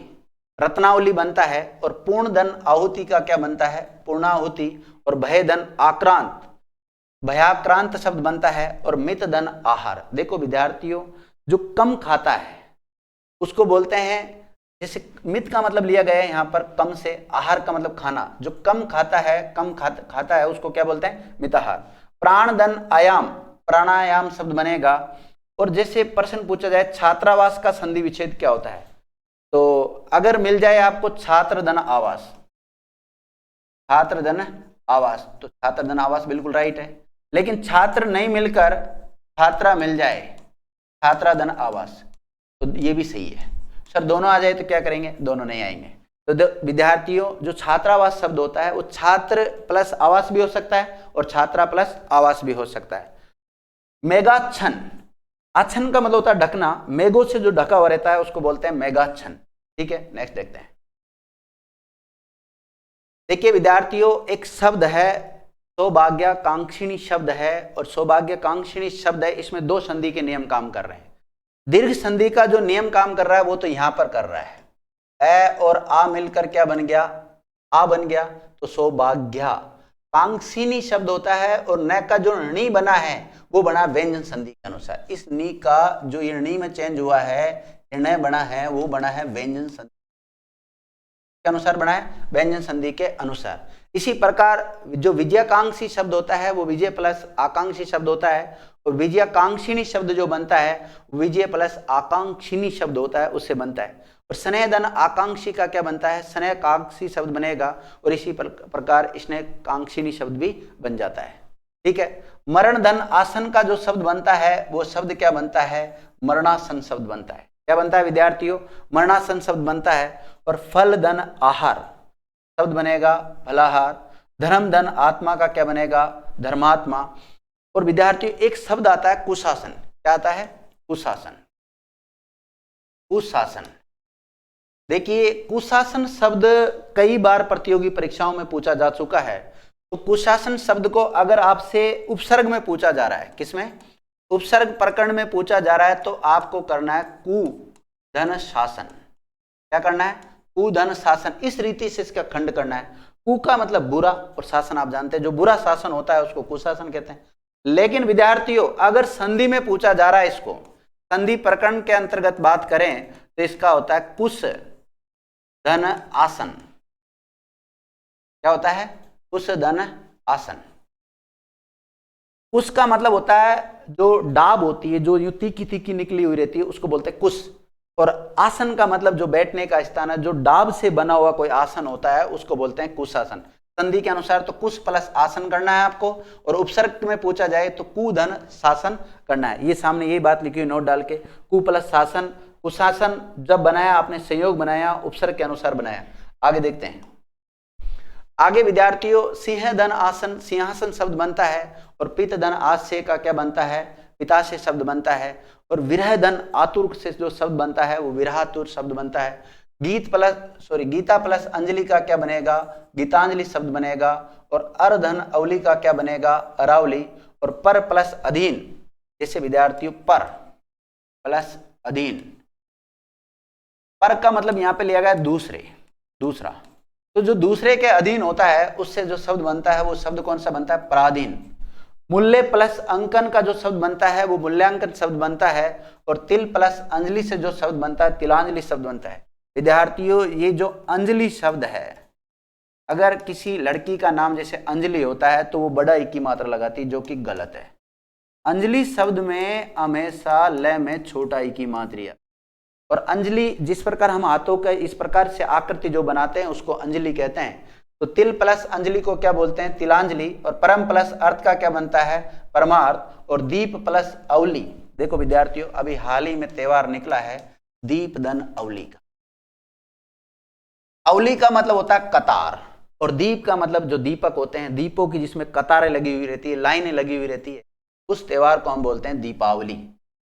रत्नावली बनता है। और पूर्ण धन आहुति का क्या बनता है? पूर्णाहुति। और भय धन आक्रांत, भयाक्रांत शब्द बनता है। और मित धन आहार। देखो विद्यार्थियों जो कम खाता है उसको बोलते हैं, जैसे मित का मतलब लिया गया है यहाँ पर कम से, आहार का मतलब खाना। जो कम खाता है, कम खाता है उसको क्या बोलते हैं? मिताहार। प्राण धन आयाम, प्राणायाम शब्द बनेगा। और जैसे प्रश्न पूछा जाए छात्रावास का संधि विच्छेद क्या होता है, तो अगर मिल जाए आपको छात्र धन आवास, छात्र धन आवास, तो छात्र धन आवास बिल्कुल राइट है। लेकिन छात्र नहीं मिलकर छात्रा मिल जाए, छात्रा धन आवास, तो ये भी सही है। सर दोनों आ जाए तो क्या करेंगे? दोनों नहीं आएंगे। तो विद्यार्थियों जो छात्रावास शब्द होता है वो छात्र प्लस आवास भी हो सकता है और छात्रा प्लस आवास भी हो सकता है। मेघाच्छन, आच्छन का मतलब होता है ढकना, मेघों से जो ढका हुआ रहता है उसको बोलते हैं मेघाच्छन। ठीक है। नेक्स्ट देखते हैं। देखिए विद्यार्थियों एक शब्द है सौभाग्यकांक्षिणी शब्द है, और सौभाग्यकांक्षिणी शब्द है, इसमें दो संधि के नियम काम कर रहे हैं। दीर्घ संधि का जो नियम काम कर रहा है वो तो यहां पर कर रहा है। ए और आ मिलकर क्या बन गया? आ बन गया। तो सौभाग्य कांक्षिणी शब्द होता है, और न का जो णी बना है वो बना व्यंजन संधि के अनुसार। इस नी का जो ये णी में चेंज हुआ है, निर्णय बना है, वो बना है व्यंजन संधि के अनुसार, बना है व्यंजन संधि के अनुसार। इसी प्रकार जो विजयाकांक्षी शब्द होता है वो विजय प्लस आकांक्षी शब्द होता है, और विजयाकांक्षिणी शब्द जो बनता है विजय प्लस आकांक्षिणी शब्द होता है, उससे बनता है। और स्नेह धन आकांक्षी का क्या बनता है? स्नेह कांक्षी शब्द बनेगा, और इसी प्रकार स्नेह कांक्षिणी शब्द भी बन जाता है। ठीक है। मरण धन आसन का जो शब्द बनता है वो शब्द क्या बनता है? मरणासन शब्द बनता है। क्या बनता है विद्यार्थियों? मरणासन शब्द बनता है। और फल धन आहार शब्द बनेगा फलाहार। धर्म धन आत्मा का क्या बनेगा? धर्मात्मा। और विद्यार्थियों एक शब्द आता है कुशासन। क्या आता है? कुशासन। कुशासन, देखिए कुशासन शब्द कई बार प्रतियोगी परीक्षाओं में पूछा जा चुका है। तो कुशासन शब्द को अगर आपसे उपसर्ग में पूछा जा रहा है, किसमें? उपसर्ग प्रकरण में पूछा जा रहा है, तो आपको करना है कु धन शासन। क्या करना है? कु धन शासन। इस रीति से इसका खंड करना है। कु का मतलब बुरा, और शासन आप जानते हैं जो बुरा शासन होता है उसको कुशासन कहते हैं। लेकिन विद्यार्थियों अगर संधि में पूछा जा रहा है, इसको संधि प्रकरण के अंतर्गत बात करें तो इसका होता है कुश धन आसन। क्या होता है? कुश धन आसन। कुश का मतलब होता है जो डाब होती है, जो यूं तीखी तीखी निकली हुई रहती है, उसको बोलते हैं कुश। और आसन का मतलब जो बैठने का स्थान है, जो डाब से बना हुआ कोई आसन होता है, उसको बोलते हैं कुशासन। संधि के अनुसार तो कुश प्लस आसन करना है आपको, और उपसर्ग में पूछा जाए तो कुधन शासन करना है। ये सामने यही बात लिखी हुई नोट डाल के, कु प्लस शासन, कुशासन जब बनाया आपने संयोग बनाया, उपसर्ग के अनुसार बनाया। आगे देखते हैं। आगे विद्यार्थियों, सिंहधन आसन सिंहासन शब्द बनता है, और पित्तधन आस्य का क्या बनता है, पिताशय शब्द बनता है, और विरहधन आतुर से जो शब्द बनता है वो विरहातुर शब्द बनता है। गीता प्लस अंजलि का क्या बनेगा, गीतांजलि शब्द बनेगा, और अरधन अवली का क्या बनेगा, अरावली, और पर प्लस अधीन, जैसे विद्यार्थियों पर प्लस अधीन, पर का मतलब यहां पे लिया गया दूसरा, तो जो दूसरे के अधीन होता है उससे जो शब्द बनता है वो शब्द कौन सा बनता है, पराधीन। मूल्य प्लस अंकन का जो शब्द बनता है वो मूल्यांकन शब्द बनता है, और तिल प्लस अंजलि से जो शब्द बनता है तिलांजलि शब्द बनता है। विद्यार्थियों, ये जो अंजलि शब्द है, अगर किसी लड़की का नाम जैसे अंजलि होता है तो वो बड़ा ई की मात्रा लगाती है, जो कि गलत है। अंजलि शब्द में हमेशा लय में छोटा ई की मात्रा, और अंजलि जिस प्रकार हम हाथों के इस प्रकार से आकृति जो बनाते हैं उसको अंजलि कहते हैं। तो तिल प्लस अंजलि को क्या बोलते हैं, तिलांजलि, और परम प्लस अर्थ का क्या बनता है, परमार्थ, और दीप प्लस अवली। देखो विद्यार्थियों, अभी हाल ही में त्योहार निकला है दीपधन अवली का। अवली का मतलब होता है कतार, और दीप का मतलब जो दीपक होते हैं, दीपों की जिसमें कतारें लगी हुई रहती है, लाइनें लगी हुई रहती है, उस त्योहार को हम बोलते हैं दीपावली।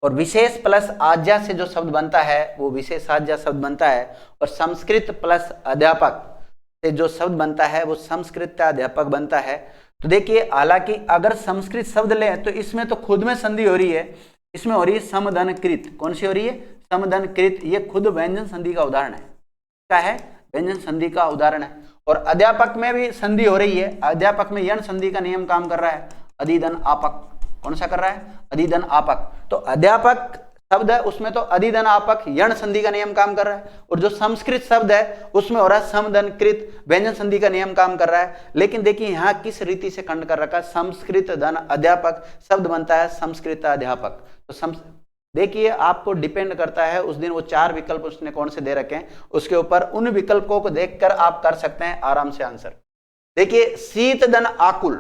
और विशेष प्लस आज्ञा से जो शब्द बनता है वो विशेष आज्ञा शब्द बनता है, और संस्कृत प्लस अध्यापक से जो शब्द बनता है वो संस्कृत अध्यापक बनता है। तो देखिए, हालांकि अगर संस्कृत शब्द लें तो इसमें तो खुद में संधि हो रही है, इसमें हो रही है समधनकृत। कौन सी हो रही है, समधनकृत। ये खुद व्यंजन संधि का उदाहरण है, क्या है, व्यंजन संधि का उदाहरण है। और अध्यापक में भी संधि हो रही है, अध्यापक में यण संधि का नियम काम कर रहा है, अधिधन आपक। कौन सा कर रहा है, अधिधन आपक। तो अध्यापक शब्द है उसमें तो अधिधन आपक यण संधि का नियम काम कर रहा है, और जो संस्कृत शब्द है उसमें हो रहा है समधनकृत व्यंजन संधि का नियम काम कर रहा है। लेकिन देखिए यहाँ किस रीति से खंड कर रखा है, संस्कृत धन अध्यापक शब्द बनता है संस्कृत अध्यापक। तो देखिए आपको डिपेंड करता है उस दिन वो 4 विकल्प उसने कौन से दे रखे हैं, उसके ऊपर उन विकल्पों को देखकर आप कर सकते हैं आराम से आंसर। देखिए, शीतधन आकुल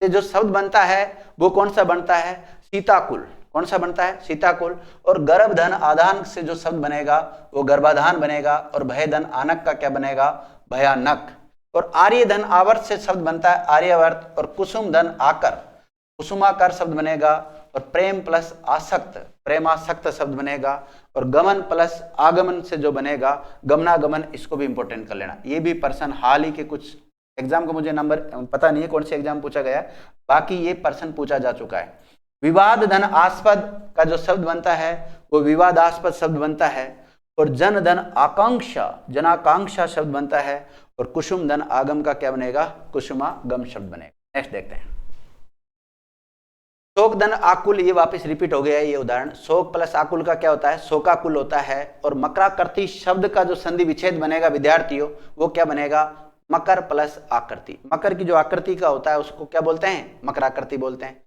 से जो शब्द बनता है वो कौन सा बनता है, सीताकुल। कौन सा बनता है, सीताकुल। और गर्भधन आधान से जो शब्द बनेगा वो गर्भाधान बनेगा, और भयधन आनक का क्या बनेगा, भयानक। और आर्यधन आवर्त से शब्द बनता है आर्यवर्त, और कुसुम धन आकर कुसुमाकर शब्द बनेगा, और प्रेम प्लस आसक्त प्रेमासक्त शब्द बनेगा, और गमन प्लस आगमन से जो बनेगा गमनागमन। इसको भी इंपॉर्टेंट कर लेना, ये भी पर्सन हाल ही के कुछ एग्जाम को मुझे नंबर पता नहीं है कौन से एग्जाम पूछा गया, बाकी ये पर्सन पूछा जा चुका है। विवाद धन आस्पद का जो शब्द बनता है वो विवादास्पद शब्द बनता है, और जन धन आकांक्षा जनाकांक्षा शब्द बनता है, और कुसुम धन आगम का क्या बनेगा, कुसुमागम शब्द बनेगा। नेक्स्ट देखते हैं, शोक धन आकुल, ये वापस रिपीट हो गया है ये उदाहरण। शोक प्लस आकुल का क्या होता है, शोकाकुल होता है। और मकराकृति शब्द का जो संधि विच्छेद बनेगा विद्यार्थियों वो क्या बनेगा, मकर प्लस आकृति। मकर की जो आकृति का होता है उसको क्या बोलते हैं, मकराकृति बोलते हैं।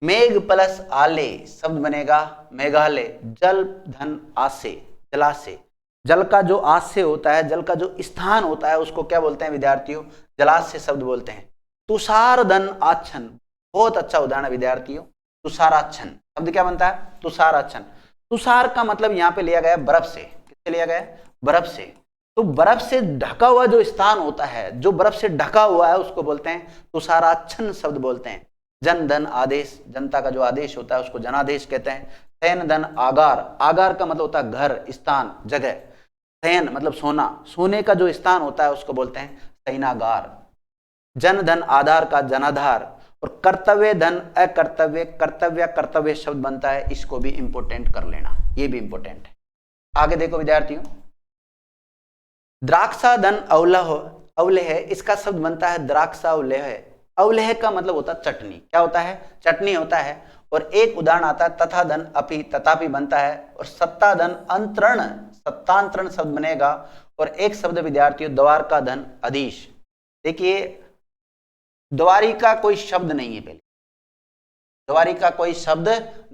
मेघ प्लस आले शब्द बनेगा मेघालय। जल धन आसे जलाशय, जल का जो आशय होता है, जल का जो स्थान होता है उसको क्या बोलते हैं विद्यार्थियों, जलाशय शब्द बोलते हैं। तुषार धन आच्छन, बहुत अच्छा उदाहरण है विद्यार्थियों, तुषाराच्छन शब्द क्या बनता है, तुषाराच्छन। तुषार का मतलब यहाँ पे लिया गया बर्फ से, किससे लिया गया, बर्फ से। तो बर्फ से ढका हुआ जो स्थान होता है, जो बर्फ से ढका हुआ है उसको बोलते हैं तुषाराच्छन शब्द बोलते हैं। जन धन आदेश, जनता का जो आदेश होता है उसको जनादेश कहते हैं। शयन धन आगार, आगार का मतलब होता है घर, स्थान, जगह। शयन मतलब सोना, सोने का जो स्थान होता है उसको बोलते हैं शयनागार। जन धन आधार का जनाधार। और कर्तव्य धन अकर्तव्य, कर्तव्य कर्तव्य शब्द बनता है, इसको भी इंपोर्टेंट कर लेना, ये भी इंपोर्टेंट है। आगे देखो विद्यार्थियों, द्राक्षा धन अवलह, अवलेह, इसका शब्द बनता है द्राक्षावलेह। अवलेह का मतलब होता है चटनी, क्या होता है, चटनी होता है। और एक उदाहरण आता है तथा धन अपि, तथापि बनता है। और सत्ता धन अंतरण, सत्तांतरण शब्द बनेगा। और एक शब्द विद्यार्थियों द्वारका धन अधीश। देखिए द्वारिका कोई शब्द नहीं है, पहले द्वारिका कोई शब्द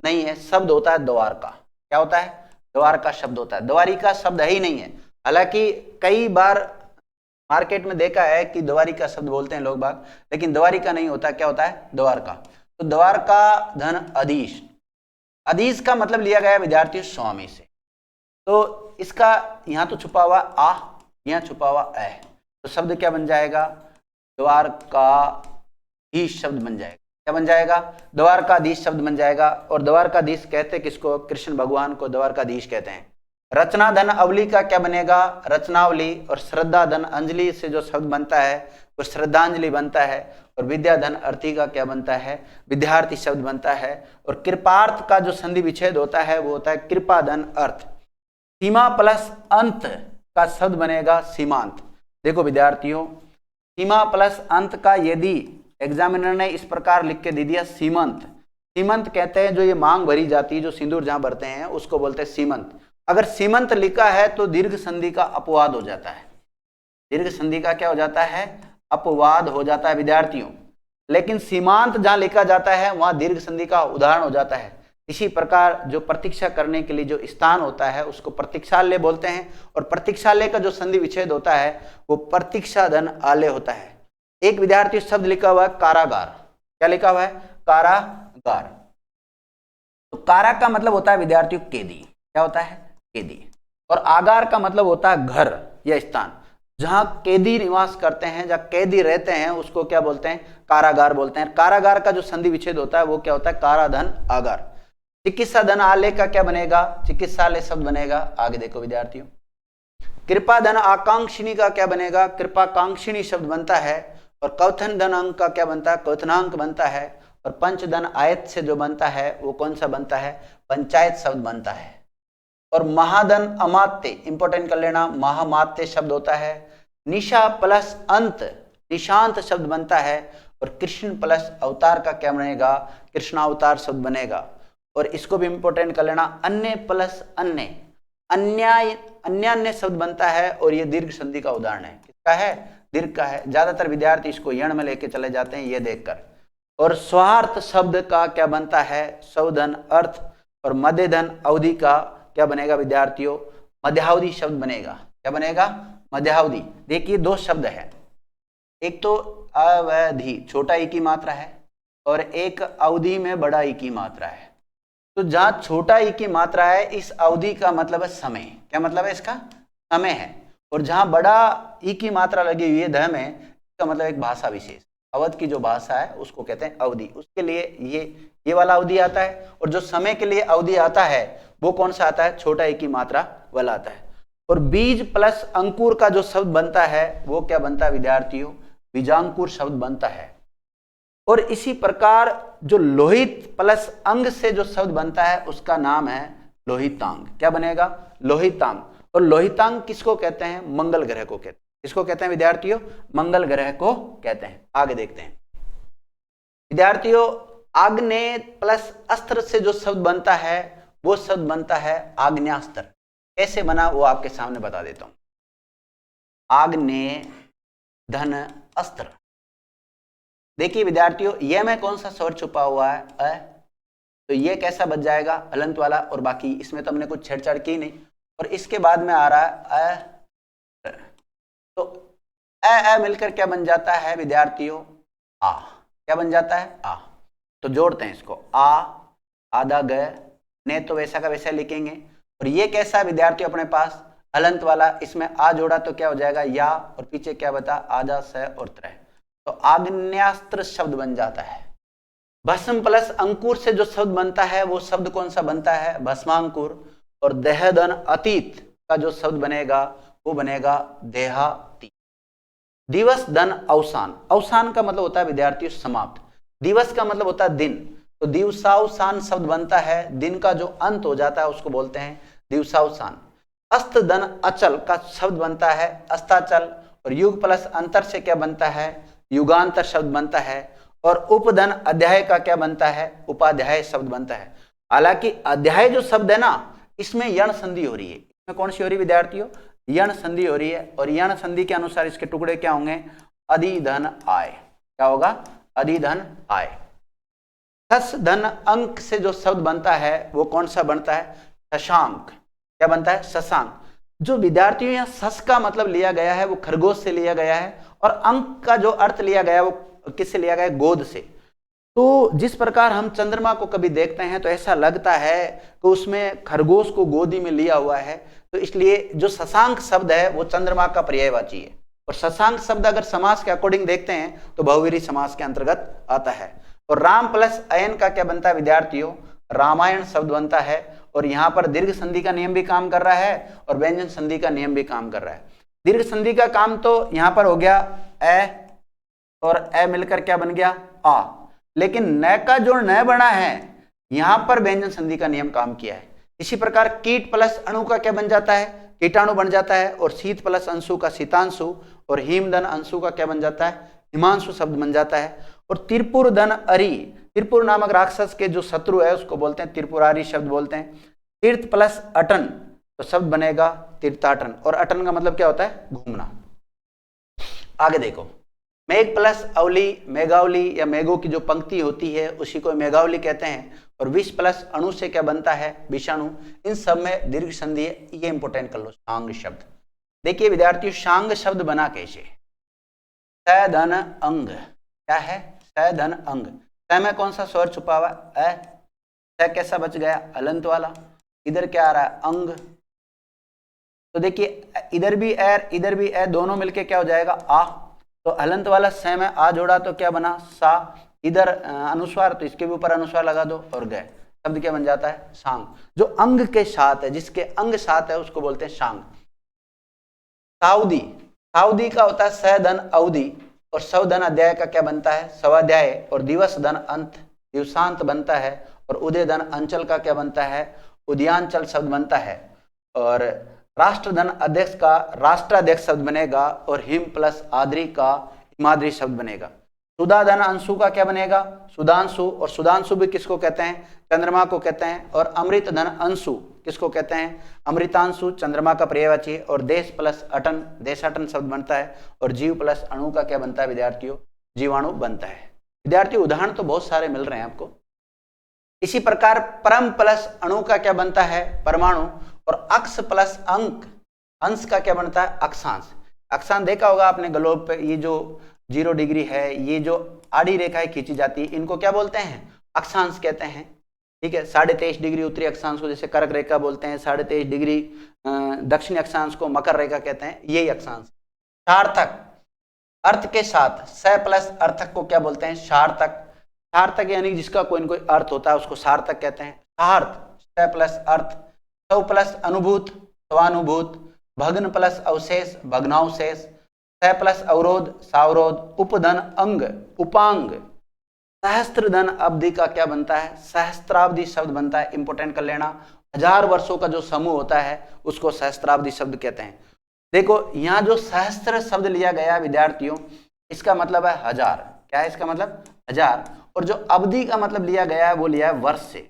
नहीं है, शब्द होता है द्वारका। क्या होता है? द्वारका शब्द होता है, द्वारिका शब्द है ही नहीं है। हालांकि कई बार मार्केट में देखा है कि द्वारिका शब्द बोलते हैं लोग बाग, लेकिन द्वारिका नहीं होता, क्या होता है? द्वारका। तो द्वारका धन अधीश, अधीश का मतलब लिया गया विद्यार्थी स्वामी से। तो इसका यहाँ तो छुपा हुआ आ, यहाँ छुपा हुआ ए, तो शब्द क्या बन जाएगा? द्वारकाधीश शब्द बन जाएगा। क्या बन जाएगा? द्वारकाधीश शब्द बन जाएगा। और द्वारकाधीश कहते किसको? कृष्ण भगवान को द्वारकाधीश कहते हैं। रचना धन अवली का क्या बनेगा? रचनावली। और श्रद्धा धन अंजलि से जो शब्द बनता है वो श्रद्धांजलि बनता है। और विद्या धन अर्थी का क्या बनता है? विद्यार्थी शब्द बनता है। और कृपार्थ का जो संधि विच्छेद होता है वो होता है कृपा धन अर्थ। सीमा प्लस अंत का शब्द बनेगा सीमांत। देखो विद्यार्थियों, सीमा प्लस अंत का यदि एग्जामिनर ने इस प्रकार लिख के दे दिया सीमंत, सीमंत कहते हैं जो ये मांग भरी जाती है, जो सिंदूर जहां भरते हैं उसको बोलते हैं सीमंत। अगर सीमंत लिखा है तो दीर्घ संधि का अपवाद हो जाता है। दीर्घ संधि का क्या हो जाता है? अपवाद हो जाता है विद्यार्थियों। लेकिन सीमांत जहां लिखा जाता है वहां दीर्घ संधि का उदाहरण हो जाता है। इसी प्रकार जो प्रतीक्षा करने के लिए जो स्थान होता है उसको प्रतीक्षालय बोलते हैं। और प्रतीक्षालय का जो संधि विच्छेद होता है वो प्रतीक्षा धन आलय होता है। एक विद्यार्थी शब्द लिखा हुआ है कारागार। क्या लिखा हुआ है? कारागार। तो कारा का मतलब होता है विद्यार्थियों कैदी। क्या होता है? कैदी। और आगार का मतलब होता है घर या स्थान, जहां कैदी निवास करते हैं, जहां कैदी रहते हैं उसको क्या बोलते हैं? कारागार बोलते हैं। कारागार का जो संधि विच्छेद होता है वो क्या होता है? काराधन आगार। चिकित्सा धन आलय का क्या बनेगा? चिकित्सालय शब्द बनेगा। आगे देखो विद्यार्थियों, कृपा धन आकांक्षिणी का क्या बनेगा? कृपाकांक्षिणी शब्द बनता है। और कौथन धन अंक का क्या बनता है? कौथनांक बनता है। और पंच धन आयत से जो बनता है वो कौन सा बनता है? पंचायत शब्द बनता है। और महाधन अमात्य, इंपोर्टेंट कर लेना, महामात्य शब्द होता है। निशा प्लस अंत निशांत शब्द बनता है। और कृष्ण प्लस अवतार का क्या बनेगा? कृष्णावतार शब्द बनेगा। और इसको भी इंपोर्टेंट कर लेना, अन्य प्लस अन्य, अन्य शब्द बनता है। और ये दीर्घ संधि का उदाहरण है। किसका है? दीर्घ का है। ज्यादातर विद्यार्थी इसको यण में लेके चले जाते हैं ये देखकर। और स्वार्थ शब्द का क्या बनता है? स्वधन अर्थ। और मध्य धन अवधि का क्या बनेगा विद्यार्थियों? मध्यावधि शब्द बनेगा। क्या बनेगा? मध्यावधि। देखिए दो शब्द है, एक तो अवधि छोटा ई की मात्रा है और एक अवधि में बड़ा ई की मात्रा है। तो जहां छोटा ई की मात्रा है इस अवधि का मतलब है समय। क्या मतलब है इसका? समय है। और जहां बड़ा ई की मात्रा लगी हुई है ध में, इसका मतलब एक भाषा विशेष, अवध की जो भाषा है उसको कहते हैं अवधि। उसके लिए ये वाला अवधि आता है। और जो समय के लिए अवधि आता है वो कौन सा आता है? छोटा ई की मात्रा वाला आता है। और बीज प्लस अंकुर का जो शब्द बनता है वो क्या बनता है विद्यार्थियों? बीजांकुर शब्द बनता है। और इसी प्रकार जो लोहित प्लस अंग से जो शब्द बनता है उसका नाम है लोहितांग। क्या बनेगा? लोहितांग। और लोहितांग किसको कहते हैं? मंगल ग्रह को कहते हैं। किसको कहते हैं विद्यार्थियों? मंगल ग्रह को कहते हैं। आगे देखते हैं विद्यार्थियों, आग्नेय प्लस अस्त्र से जो शब्द बनता है वो शब्द बनता है आग्नेयास्त्र। कैसे बना वो आपके सामने बता देता हूं। आग्नेय धन अस्त्र। देखिए विद्यार्थियों, यह में कौन सा स्वर छुपा हुआ है? अ। तो ये कैसा बच जाएगा? हलंत वाला। और बाकी इसमें तो हमने कुछ छेड़छाड़ की नहीं। और इसके बाद में आ रहा है अ। तो अ मिलकर क्या बन जाता है विद्यार्थियों? आ। क्या बन जाता है? आ। तो जोड़ते हैं इसको, आ आधा ग ने तो वैसा का वैसा लिखेंगे। और ये कैसा विद्यार्थियों अपने पास? हलंत वाला। इसमें आ जोड़ा तो क्या हो जाएगा? या। और पीछे क्या बता? आधा स और त्रय, तो आग्नेयास्त्र शब्द बन जाता है। भस्म प्लस अंकुर से जो शब्द बनता है वो शब्द कौन सा बनता है? भस्मांकुर। और देहधन अतीत का जो शब्द बनेगा वो बनेगा देहातीत। दिवस धन अवसान। अवसान का मतलब होता है विद्यार्थियों समाप्त। दिवस का मतलब होता है दिन। तो दिवसावसान शब्द बनता है। दिन का जो अंत हो जाता है उसको बोलते हैं दिवसावसान। अस्त धन अचल का शब्द बनता है अस्ताचल। और युग प्लस अंतर से क्या बनता है? युगांतर शब्द बनता है। और उपधन अध्याय का क्या बनता है? उपाध्याय शब्द बनता है। हालांकि अध्याय जो शब्द है ना इसमें यण संधि हो रही है। इसमें कौन सी हो रही है विद्यार्थियों? यण संधि हो रही है। और यण संधि के अनुसार इसके टुकड़े क्या होंगे? अधिधन आय। क्या होगा? अधिधन आय। शस धन अंक से जो शब्द बनता है वो कौन सा बनता है? शशांक। क्या बनता है? शशांक। जो विद्यार्थियों यहाँ शस का मतलब लिया गया है वो खरगोश से लिया गया है, और अंक का जो अर्थ लिया गया है वो किससे लिया गया है? गोद से। तो जिस प्रकार हम चंद्रमा को कभी देखते हैं तो ऐसा लगता है कि उसमें खरगोश को गोदी में लिया हुआ है, तो इसलिए जो शशांक शब्द है वो चंद्रमा का पर्यायवाची है। और शशांक शब्द अगर समास के अकॉर्डिंग देखते हैं तो बहुवीरी समास के अंतर्गत आता है। और राम प्लस अयन का क्या बनता है विद्यार्थियों? रामायण शब्द बनता है। और यहाँ पर दीर्घ संधि का नियम भी काम कर रहा है और व्यंजन संधि का नियम भी काम कर रहा है। दीर्घ संधि का काम तो यहाँ पर हो गया ए और ए मिलकर क्या बन गया? आ। लेकिन न का जो न बना है यहां पर व्यंजन संधि का नियम काम किया है। इसी प्रकार कीट प्लस अणु का क्या बन जाता है? कीटाणु बन जाता है। और शीत प्लस अंशु का शीतांशु, और हिमधन अंशु का क्या बन जाता है? हिमांशु शब्द बन जाता है। और त्रिपुर धन अरि, त्रिपुर नामक राक्षस के जो शत्रु है उसको बोलते हैं त्रिपुरारी शब्द बोलते हैं। तीर्थ प्लस अटन तो शब्द बनेगा तीर्थाटन, और अटन का मतलब क्या होता है? घूमना। आगे देखो, मेघ प्लस अवली, मेघावली या मेघों की जो पंक्ति होती है उसी को मेघावली कहते हैं। और विष प्लस अणु से क्या बनता है? विषाणु। इन सब में दीर्घ संधि है, ये इंपोर्टेंट कर लो। शांग शब्द देखिए विद्यार्थियों, शांग शब्द बना कैसे? स धन अंग। क्या है? स धन अंग। स में कौन सा स्वर छुपा हुआ है? स कैसा बच गया? अलंत वाला। इधर क्या आ रहा है? अंग। तो देखिए इधर भी एर इधर भी ए, दोनों मिलके क्या हो जाएगा? आ। तो हलंत वाला स में आ जोड़ा तो क्या बना? सा। इधर अनुस्वार तो इसके भी ऊपर अनुस्वार लगा दो और गए, शब्द क्या बन जाता है? शांग। जो अंग के साथ है, जिसके अंग साथ है उसको बोलते हैं शांग। साउदी, साउदी का होता है स धन अवधि, और सव धन अध्याय का क्या बनता है? सवाध्याय। और दिवस धन अंत, दिवसांत बनता है। और उदय धन अंचल का क्या बनता है? उदयांचल शब्द बनता है। और राष्ट्रधन अध्यक्ष का राष्ट्राध्यक्ष शब्द बनेगा। और हिम प्लस आद्री का हिमाद्री शब्द बनेगा। सुधाधन अंशु का क्या बनेगा? सुधांशु। और सुधांशु भी किसको कहते हैं? चंद्रमा को कहते हैं। और अमृत धन अंशु किसको कहते हैं? अमृतांशु, चंद्रमा का पर्यायवाची। और देश प्लस अटन, देशाटन शब्द बनता है। और जीव प्लस अणु का क्या बनता है विद्यार्थियों? जीवाणु बनता है। विद्यार्थियों उदाहरण तो बहुत सारे मिल रहे हैं आपको। इसी प्रकार परम प्लस अणु का क्या बनता है? परमाणु। और अक्ष प्लस अंक, अंश का क्या बनता है? अक्षांश। अक्षांश देखा होगा आपने ग्लोब पे, ये जो 0 डिग्री है, ये जो आड़ी रेखाएं खींची जाती है इनको क्या बोलते हैं? अक्षांश कहते हैं। ठीक है, 23.5 डिग्री उत्तरी अक्षांश को जैसे कर्क रेखा बोलते हैं, 23.5 डिग्री दक्षिणी अक्षांश को मकर रेखा कहते हैं, यही अक्षांश। सार्थक, अर्थ के साथ स प्लस अर्थक को क्या बोलते हैं? सार्थक। सार्थक यानी जिसका कोई न कोई अर्थ होता है उसको सार्थक कहते हैं। सार्थ, स प्लस अर्थ। सौ प्लस अनुभूत, स्वानुभूत। भग्न प्लस अवशेष, भग्नावशेष। स प्लस अवरोध, सावरोध। उपधन अंग, उपांग। सहस्त्र धन अवधि का क्या बनता है? सहस्त्रावधि शब्द बनता है, इंपोर्टेंट कर लेना। 1000 वर्षों का जो समूह होता है उसको सहस्त्रावधि शब्द कहते हैं। देखो यहाँ जो सहस्त्र शब्द लिया गया विद्यार्थियों, इसका मतलब है 1000। क्या है इसका मतलब? 1000। और जो अवधि का मतलब लिया गया है वो लिया है वर्ष से,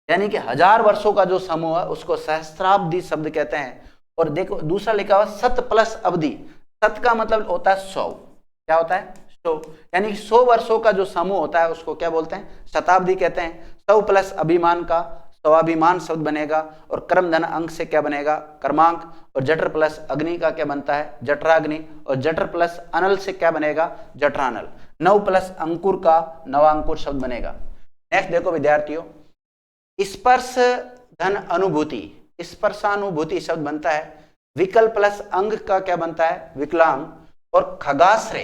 यानी कि 1000 वर्षों का जो समूह है उसको सहस्त्रावधि शब्द कहते हैं। और देखो दूसरा लिखा हुआ सत प्लस अवधि। सत का मतलब होता है 100। क्या होता है? 100, यानी कि 100 वर्षों का जो समूह होता है उसको क्या बोलते हैं? शताब्दी कहते हैं। 100 प्लस अभिमान का स्वाभिमान शब्द बनेगा। और कर्म धन अंक से क्या बनेगा? कर्मांक। और जठर प्लस अग्नि का क्या बनता है? जठराग्नि। और जठर प्लस अनल से क्या बनेगा? जठरानल। 9 प्लस अंकुर का नवांकुर शब्द बनेगा। नेक्स्ट देखो विद्यार्थियों, स्पर्श धन अनुभूति, स्पर्शानुभूति शब्द बनता है। विकल प्लस अंग का क्या बनता है? विकलांग। और खगाश्रय,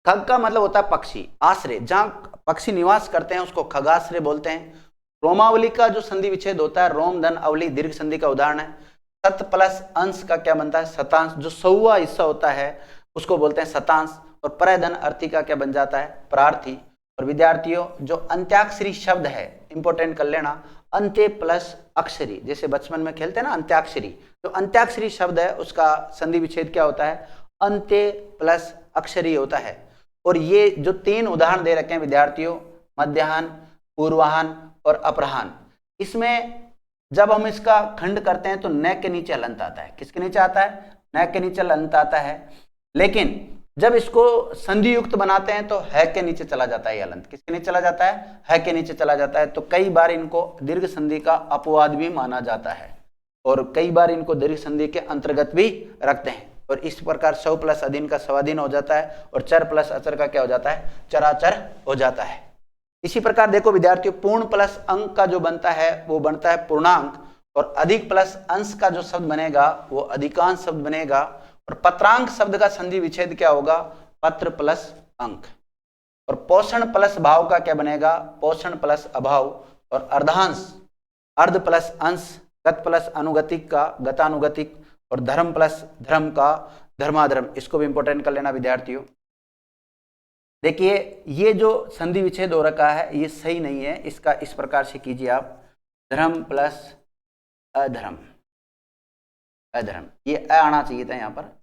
खग का मतलब होता है पक्षी, आश्रय जहां पक्षी निवास करते हैं उसको खगाश्रय बोलते हैं। रोमावली का जो संधि विच्छेद होता है, रोम धन अवली दीर्घ संधि का उदाहरण है। सत प्लस अंश का क्या बनता है? शतांश। जो 100वां हिस्सा होता है उसको बोलते हैं शतांश। और परय धन अर्थी का क्या बन जाता है? प्रार्थी। और विद्यार्थियों जो अंत्याक्षरी शब्द है, इंपोर्टेंट कर लेना, अंत्य प्लस अक्षरी, जैसे बचपन में खेलते हैं ना अंत्याक्षरी, तो अंत्याक्षरी शब्द है उसका संधि विच्छेद क्या होता है? अंत्य प्लस अक्षरी होता है। और ये जो 3 उदाहरण दे रखे हैं विद्यार्थियों, मध्याह्न, पूर्वाह्न और अपराह्न, इसमें जब हम इसका खंड करते हैं तो न के नीचे हलंत आता है। किसके नीचे आता है? न के नीचे हलंत आता है। लेकिन जब इसको संधि युक्त बनाते हैं तो है के नीचे चला जाता है, हलंत किसके नीचे चला जाता है के नीचे चला जाता है। तो कई बार इनको दीर्घ संधि का अपवाद भी माना जाता है और कई बार इनको दीर्घ संधि के अंतर्गत भी रखते हैं। और इस प्रकार सव प्लस अधीन का स्वाधीन हो जाता है और चर प्लस अचर का क्या हो जाता है, चराचर हो जाता है। इसी प्रकार देखो विद्यार्थियों, पूर्ण प्लस अंक का जो बनता है वो बनता है पूर्णांक, और अधिक प्लस अंश का जो शब्द बनेगा वो अधिकांश शब्द बनेगा। और पत्रांक शब्द का संधि विच्छेद क्या होगा, पत्र प्लस अंक। और पोषण प्लस भाव का क्या बनेगा, पोषण प्लस अभाव। और अर्धांश अर्ध प्लस अंश, गत प्लस अनुगतिक का गतानुगतिक, और धर्म प्लस धर्म का धर्माधर्म। इसको भी इंपॉर्टेंट कर लेना विद्यार्थियों। देखिए ये जो संधि विच्छेद हो रखा है ये सही नहीं है, इसका इस प्रकार से कीजिए आप, धर्म प्लस अधर्म, अधर्म, ये अ आना चाहिए था यहाँ पर,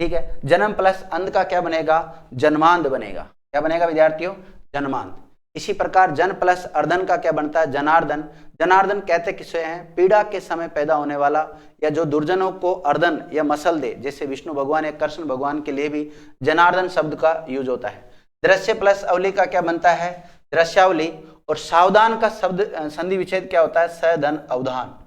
ठीक है। जन्म प्लस अंध का क्या बनेगा, जन्मांध बनेगा। क्या बनेगा विद्यार्थियों, जन्मांध। इसी प्रकार जन प्लस अर्धन का क्या बनता है, जनार्दन। जनार्दन कहते किसे हैं, पीड़ा के समय पैदा होने वाला या जो दुर्जनों को अर्धन या मसल दे, जैसे विष्णु भगवान या कृष्ण भगवान के लिए भी जनार्दन शब्द का यूज होता है। दृश्य प्लस अवली का क्या बनता है, दृश्यावली। और सावधान का शब्द संधि विच्छेद क्या होता है, सधन अवधान।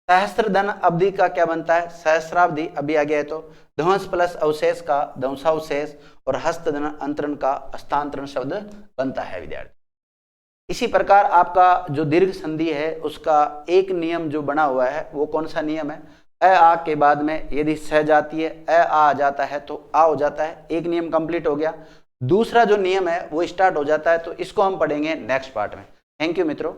सहस्त्र धन अवधि का क्या बनता है, सहस्रावधि। अभी आ गया है तो ध्वंस प्लस अवशेष का ध्वंसावशेष, और हस्तधन अंतरण का हस्तांतरण शब्द बनता है विद्यार्थी। इसी प्रकार आपका जो दीर्घ संधि है उसका एक नियम जो बना हुआ है वो कौन सा नियम है, अ आ के बाद में यदि स जाती है अ आ जाता है तो आ हो जाता है। एक नियम कंप्लीट हो गया। दूसरा जो नियम है वो स्टार्ट हो जाता है, तो इसको हम पढ़ेंगे नेक्स्ट पार्ट में। थैंक यू मित्रों।